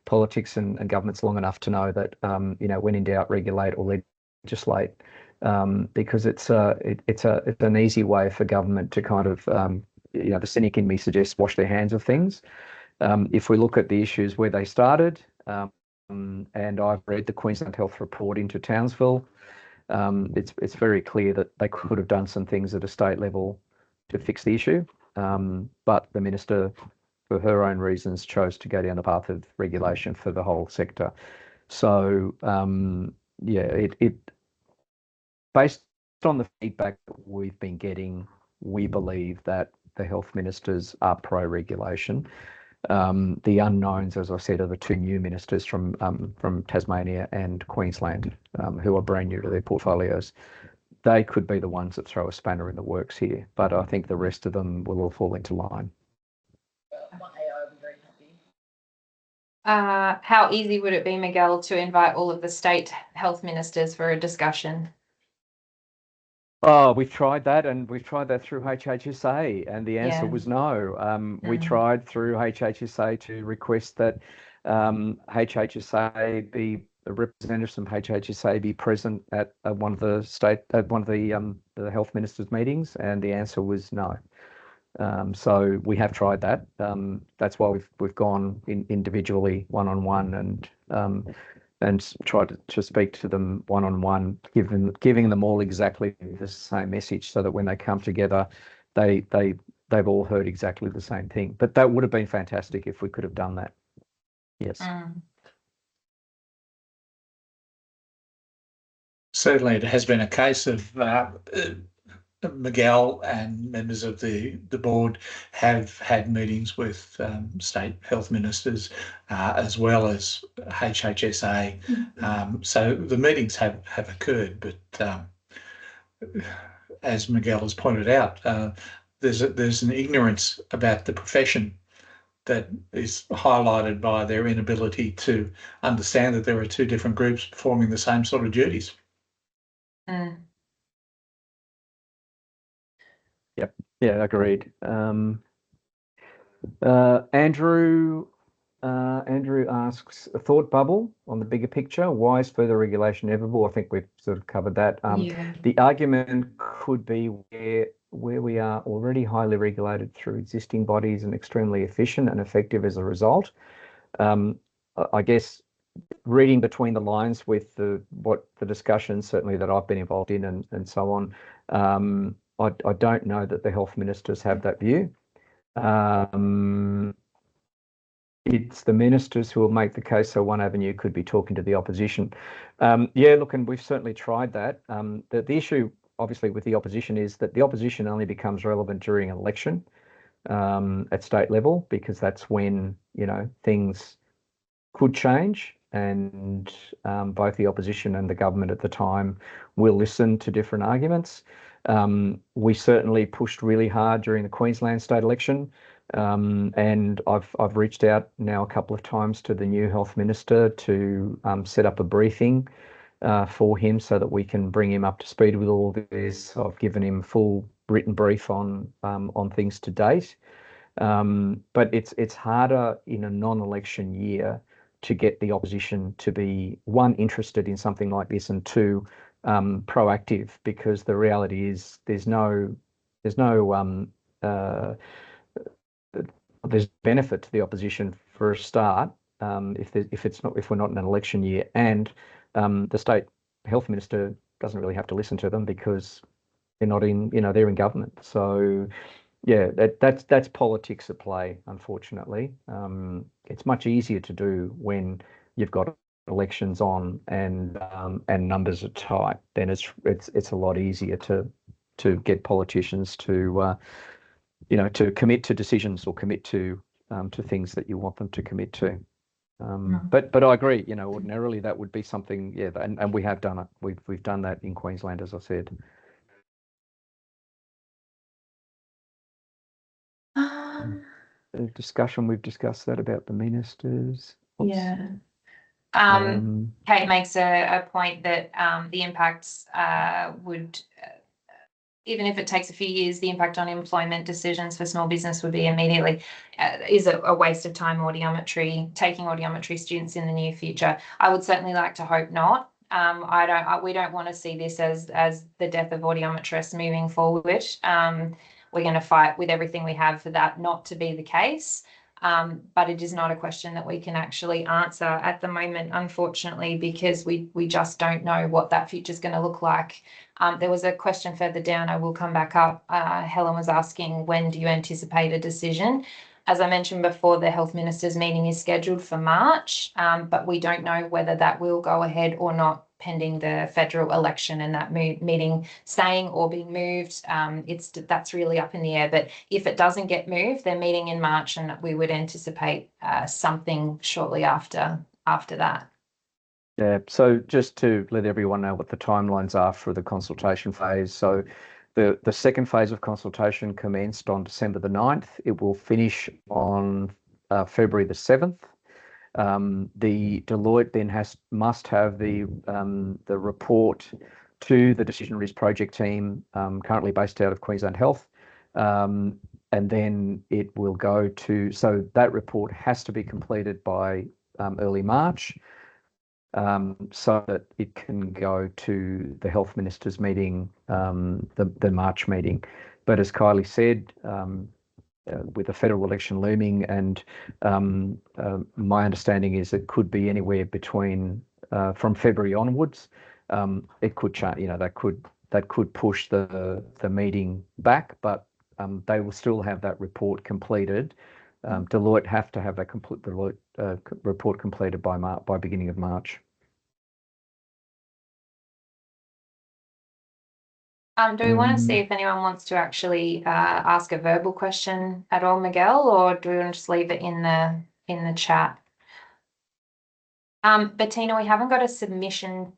politics and governments long enough to know that when in doubt, regulate or legislate, because it's an easy way for government to kind of the cynic in me suggests wash their hands of things. If we look at the issues where they started, and I've read the Queensland Health Report into Townsville, it's very clear that they could have done some things at a state level to fix the issue, but the minister, for her own reasons, chose to go down the path of regulation for the whole sector. So it based on the feedback that we've been getting, we believe that the health ministers are pro-regulation. The unknowns, as I said, are the two new ministers from Tasmania and Queensland, who are brand new to their portfolios. They could be the ones that throw a spanner in the works here, but I think the rest of them will all fall into line. How easy would it be, Miguel, to invite all of the state health ministers for a discussion? Oh, we've tried that, and we've tried that through HHSA, and the answer Yeah. was no. We tried through HHSA to request that HHSA be the representatives from HHSA be present at one of the health ministers' meetings, and the answer was no. So we have tried that. That's why we've gone individually, one-on-one, and tried to speak to them one-on-one, giving them all exactly the same message, so that when they come together, they've all heard exactly the same thing. But that would have been fantastic if we could have done that. Yes. Certainly, it has been a case of Miguel and members of the board have had meetings with state health ministers as well as HHSA. So the meetings have occurred, but as Miguel has pointed out, there's an ignorance about the profession that is highlighted by their inability to understand that there are two different groups performing the same sort of duties. Yep. Yeah, agreed. Andrew asks, a thought bubble on the bigger picture. Why is further regulation inevitable? I think we've sort of covered that. The argument could be where we are already highly regulated through existing bodies and extremely efficient and effective as a result. I guess reading between the lines with what the discussions certainly that I've been involved in and so on, I don't know that the health ministers have that view. It's the ministers who will make the case, so One Avenue could be talking to the opposition. Yeah, look, and we've certainly tried that. The issue, obviously, with the opposition is that the opposition only becomes relevant during an election at state level, because that's when, things could change, and both the opposition and the government at the time will listen to different arguments. We certainly pushed really hard during the Queensland state election, and I've reached out now a couple of times to the new health minister to set up a briefing for him so that we can bring him up to speed with all this. I've given him full written brief on things to date, but it's harder in a non-election year to get the opposition to be, one, interested in something like this, and two, proactive, because the reality is there's benefit to the opposition for a start, if we're not in an election year, and the state health minister doesn't really have to listen to them because they're not in, they're in government. So yeah, that's politics at play, unfortunately. It's much easier to do when you've got elections on and numbers are tight. Then it's a lot easier to get politicians to to commit to decisions or commit to things that you want them to commit to. But I agree. Ordinarily that would be something. Yeah, and we have done it. We've done that in Queensland, as I said. The discussion, we've discussed that about the ministers. Oops. Yeah. Kate makes a point that the impacts would, even if it takes a few years, the impact on employment decisions for small business would be immediately, is a waste of time taking audiometry students in the near future. I would certainly like to hope not. We don't want to see this as the death of audiometrists moving forward. We're going to fight with everything we have for that not to be the case. But it is not a question that we can actually answer at the moment, unfortunately, because we just don't know what that future is going to look like. There was a question further down. I will come back up. Helen was asking, when do you anticipate a decision? As I mentioned before, the health minister's meeting is scheduled for March, but we don't know whether that will go ahead or not, pending the federal election and that meeting staying or being moved. That's really up in the air. But if it doesn't get moved, they're meeting in March, and we would anticipate something shortly after that. Yeah, so just to let everyone know what the timelines are for the consultation phase. So the second phase of consultation commenced on December the 9th. It will finish on February the 7th. The Deloitte then must have the report to the Decision RIS project team, currently based out of Queensland Health. And then it will go to, so that report has to be completed by early March, so that it can go to the Health Ministers meeting, the March meeting. But as Kylie said, with the federal election looming, and my understanding is it could be anywhere between from February onwards. It could change, you know, that could push the meeting back, but they will still have that report completed. Deloitte have to have that report completed by beginning of March. Do we want to see if anyone wants to actually ask a verbal question at all, Miguel, or do we want to just leave it in the chat? Bettina, we haven't got a submission.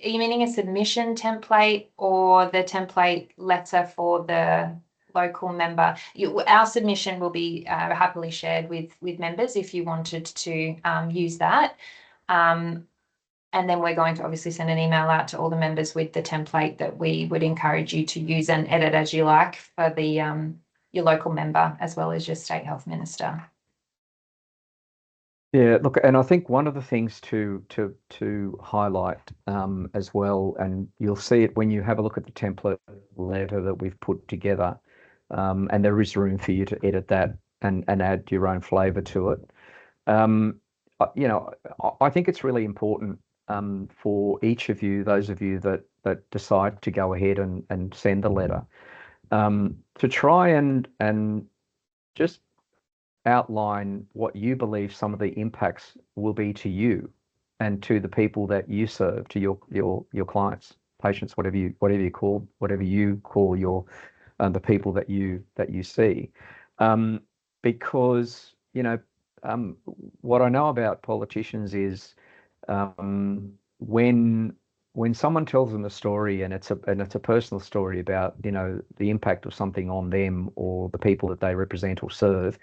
Are you meaning a submission template or the template letter for the local member? Our submission will be happily shared with members if you wanted to use that. And then we're going to obviously send an email out to all the members with the template that we would encourage you to use and edit as you like for the your local member as well as your state health minister. Yeah, look, and I think one of the things to highlight as well, and you'll see it when you have a look at the template letter that we've put together, and there is room for you to edit that and add your own flavour to it. You know, I think it's really important for each of you, those of you that decide to go ahead and send the letter, to try and just outline what you believe some of the impacts will be to you and to the people that you serve, to your clients, patients, whatever you call your the people that you see, because you know what I know about politicians is when someone tells them a story and it's a personal story about, you know, the impact of something on them or the people that they represent or serve,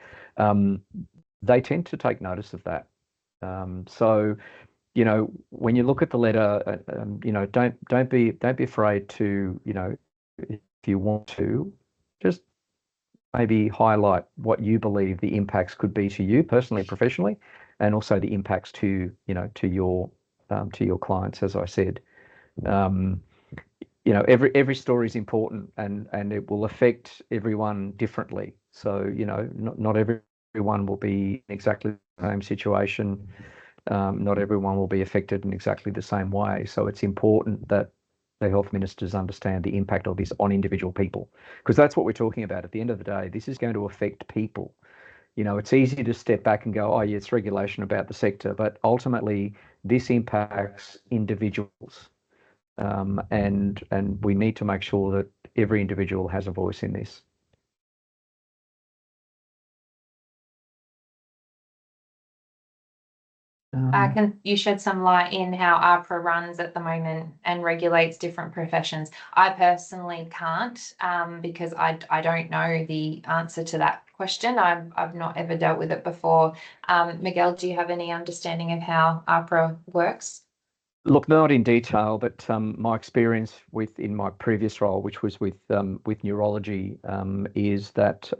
they tend to take notice of that. So, you know, when you look at the letter, you know, don't be afraid to, you know, if you want to, just maybe highlight what you believe the impacts could be to you personally, professionally, and also the impacts to, you know, to your clients, as I said. You know, every story is important and it will affect everyone differently. So, you know, not everyone will be in exactly the same situation. Not everyone will be affected in exactly the same way. So it's important that the health ministers understand the impact of this on individual people, because that's what we're talking about. At the end of the day, this is going to affect people. You know, it's easy to step back and go, oh, yeah, it's regulation about the sector, but ultimately this impacts individuals. And we need to make sure that every individual has a voice in this. Can you shed some light in how APRA runs at the moment and regulates different professions? I personally can't because I don't know the answer to that question. I've not ever dealt with it before. Miguel, do you have any understanding of how APRA works? Look, not in detail, but my experience in my previous role, which was with neurology, is that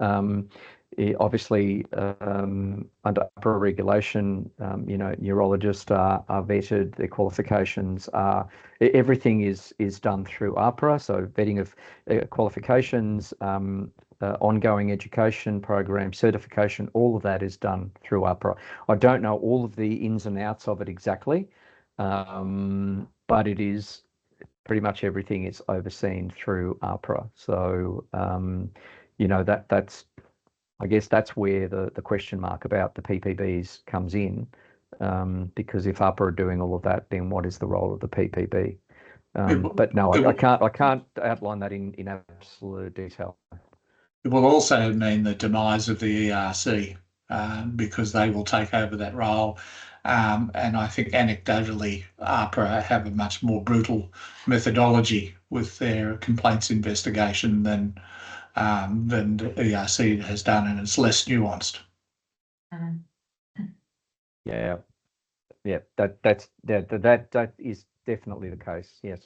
obviously under APRA regulation, you know, neurologists are vetted, their qualifications are, everything is done through APRA. So vetting of qualifications, ongoing education program, certification, all of that is done through APRA. I don't know all of the ins and outs of it exactly. But it is pretty much everything is overseen through APRA. So, you know, that's, I guess that's where the question mark about the PPBs comes in, because if APRA are doing all of that, then what is the role of the PPB? But no, I can't outline that in absolute detail. It will also mean the demise of the ERC because they will take over that role. And I think anecdotally, APRA have a much more brutal methodology with their complaints investigation than the ERC has done, and it's less nuanced. Yeah, that is definitely the case. Yes.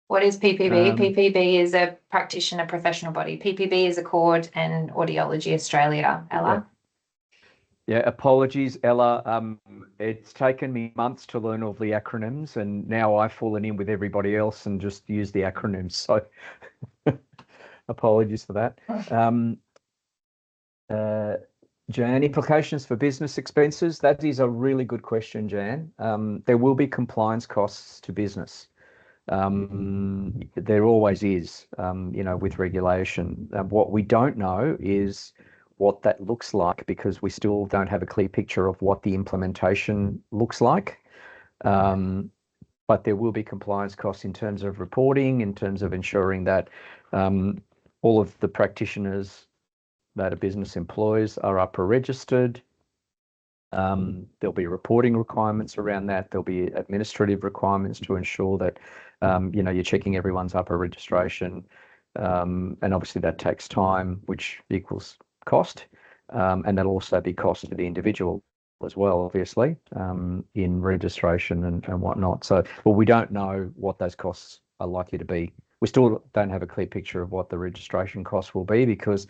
What is PPB? Um, PPB is a practitioner professional body. PPB is ACAud and Audiology Australia, Ella. Yeah, apologies, Ella. It's taken me months to learn all the acronyms, and now I've fallen in with everybody else and just use the acronyms. So apologies for that. Jan, implications for business expenses. That is a really good question, Jan. There will be compliance costs to business. There always is, with regulation. What we don't know is what that looks like, because we still don't have a clear picture of what the implementation looks like. But there will be compliance costs in terms of reporting, in terms of ensuring that all of the practitioners that a business employs are APRA registered. There'll be reporting requirements around that. There'll be administrative requirements to ensure that you're checking everyone's APRA registration, and obviously that takes time, which equals cost, and that'll also be cost to the individual as well, obviously, in registration and whatnot. So, well, we don't know what those costs are likely to be. We still don't have a clear picture of what the registration costs will be, because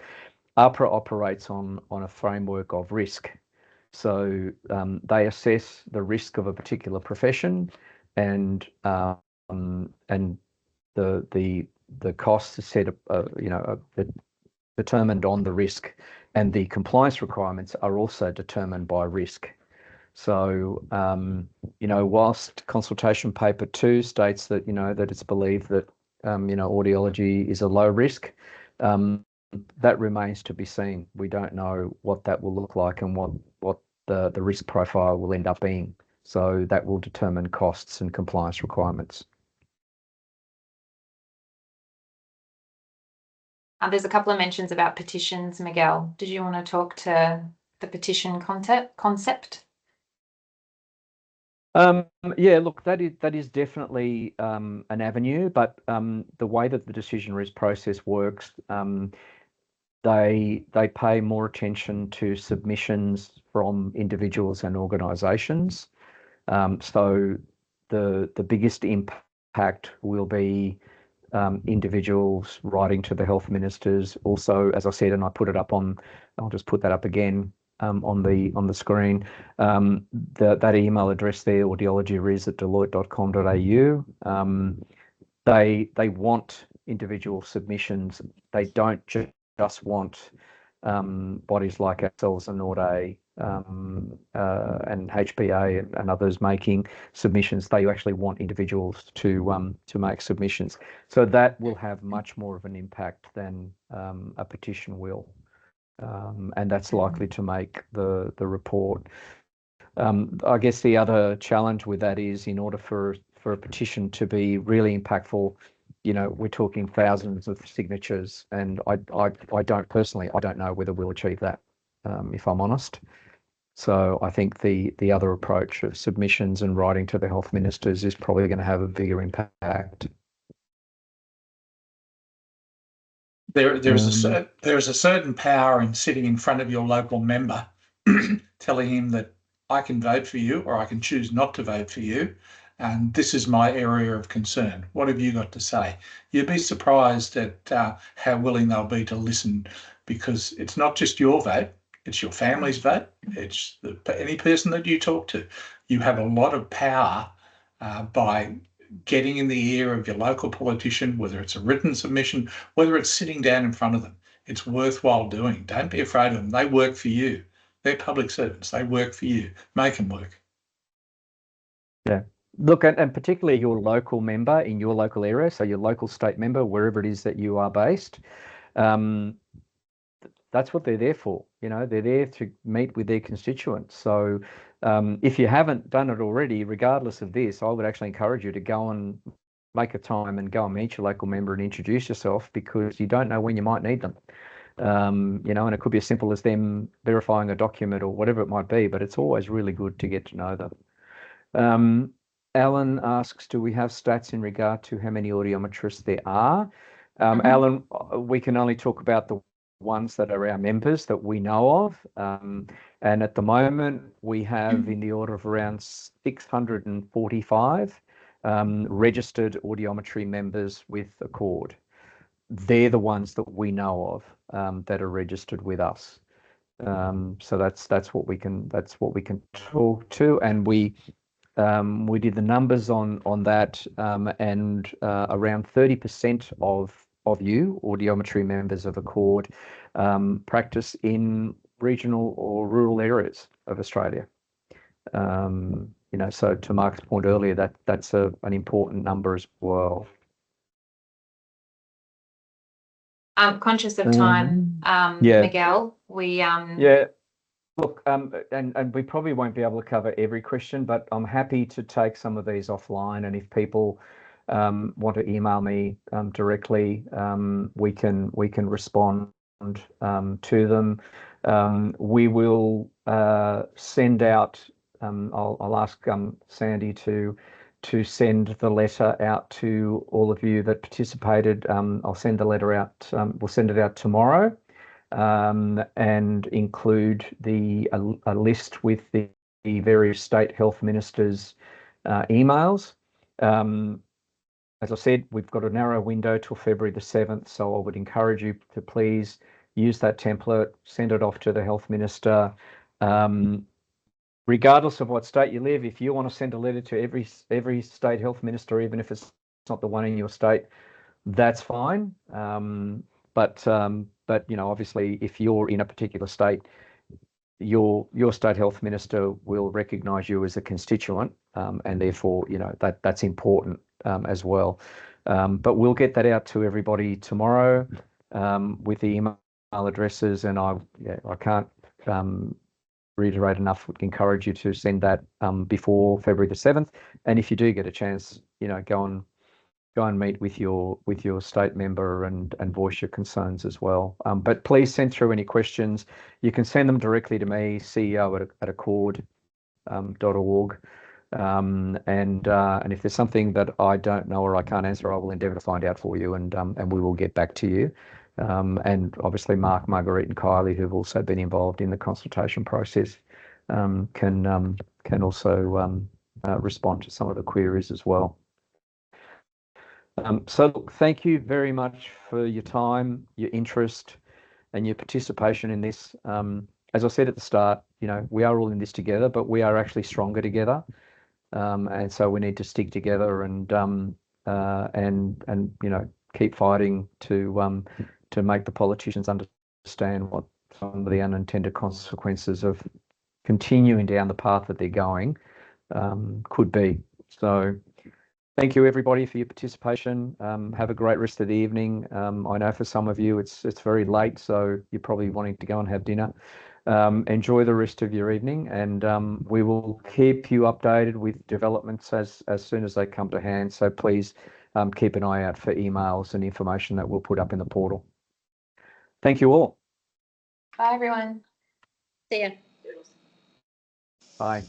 APRA operates on a framework of risk. So they assess the risk of a particular profession, and the costs are set, determined on the risk, and the compliance requirements are also determined by risk. So whilst consultation paper 2 states that that it's believed that audiology is a low risk, that remains to be seen. We don't know what that will look like and what the risk profile will end up being. So that will determine costs and compliance requirements. There's a couple of mentions about petitions, Miguel. Did you want to talk to the petition concept? Yeah, look, that is definitely an avenue, but the way that the decision RIS process works, they pay more attention to submissions from individuals and organisations. So the biggest impact will be individuals writing to the health ministers. Also, as I said, and I put it up on, I'll just put that up again on the screen. That email address there, audiologyris@deloitte.com.au. They want individual submissions. They don't just want bodies like ourselves and Aude and HPA and others making submissions. They actually want individuals to make submissions. So that will have much more of an impact than a petition will, and that's likely to make the report. I guess the other challenge with that is, in order for a petition to be really impactful, we're talking thousands of signatures, and I don't know whether we'll achieve that, if I'm honest. So I think the other approach of submissions and writing to the health ministers is probably going to have a bigger impact. There's a certain power in sitting in front of your local member, telling him that I can vote for you or I can choose not to vote for you, and this is my area of concern. What have you got to say? You'd be surprised at how willing they'll be to listen, because it's not just your vote, it's your family's vote, it's any person that you talk to. You have a lot of power by getting in the ear of your local politician, whether it's a written submission, whether it's sitting down in front of them. It's worthwhile doing. Don't be afraid of them. They work for you. They're public servants. They work for you. Make them work. Yeah. Look, and particularly your local member in your local area, so your local state member, wherever it is that you are based, that's what they're there for. They're there to meet with their constituents. So if you haven't done it already, regardless of this, I would actually encourage you to go and make a time and go and meet your local member and introduce yourself, because you don't know when you might need them. And it could be as simple as them verifying a document or whatever it might be, but it's always really good to get to know them. Alan asks, do we have stats in regard to how many audiometrists there are? Alan, we can only talk about the ones that are our members that we know of. And at the moment, we have in the order of around 645 registered audiometry members with ACAud. They're the ones that we know of that are registered with us. So that's what we can talk to, and we did the numbers on that, and around 30% of you audiometry members of ACAud practice in regional or rural areas of Australia. You know, so to Mark's point earlier, that's an important number as well. I'm conscious of time, yeah. Miguel. We yeah. Look, and we probably won't be able to cover every question, but I'm happy to take some of these offline. And if people want to email me directly, we can respond to them. We will send out. I'll ask Sandy to send the letter out to all of you that participated. I'll send the letter out. We'll send it out tomorrow. And include a list with the various state health ministers' emails. As I said, we've got a narrow window till February the 7th, so I would encourage you to please use that template, send it off to the health minister. Regardless of what state you live, if you want to send a letter to every state health minister, even if it's not the one in your state, that's fine. But you know, obviously, if you're in a particular state, your state health minister will recognise you as a constituent, and therefore, you know, that's important as well. But we'll get that out to everybody tomorrow with the email addresses, and I can't reiterate enough. Would encourage you to send that before February the 7th. And if you do get a chance, you know, go and meet with your state member and voice your concerns as well. But please send through any questions. You can send them directly to me, CEO at ACAud.org. And if there's something that I don't know or I can't answer, I will endeavour to find out for you, and we will get back to you. And obviously Mark, Marguerite and Kylie, who've also been involved in the consultation process, can also respond to some of the queries as well. So look, thank you very much for your time, your interest and your participation in this. As I said at the start, you know, we are all in this together, but we are actually stronger together. And so we need to stick together and you know, keep fighting to make the politicians understand what some of the unintended consequences of continuing down the path that they're going could be. So thank you everybody for your participation. Have a great rest of the evening. I know for some of you it's very late, so you're probably wanting to go and have dinner. Enjoy the rest of your evening, and we will keep you updated with developments as soon as they come to hand. So please keep an eye out for emails and information that we'll put up in the portal. Thank you all. bye everyone. See ya. Bye.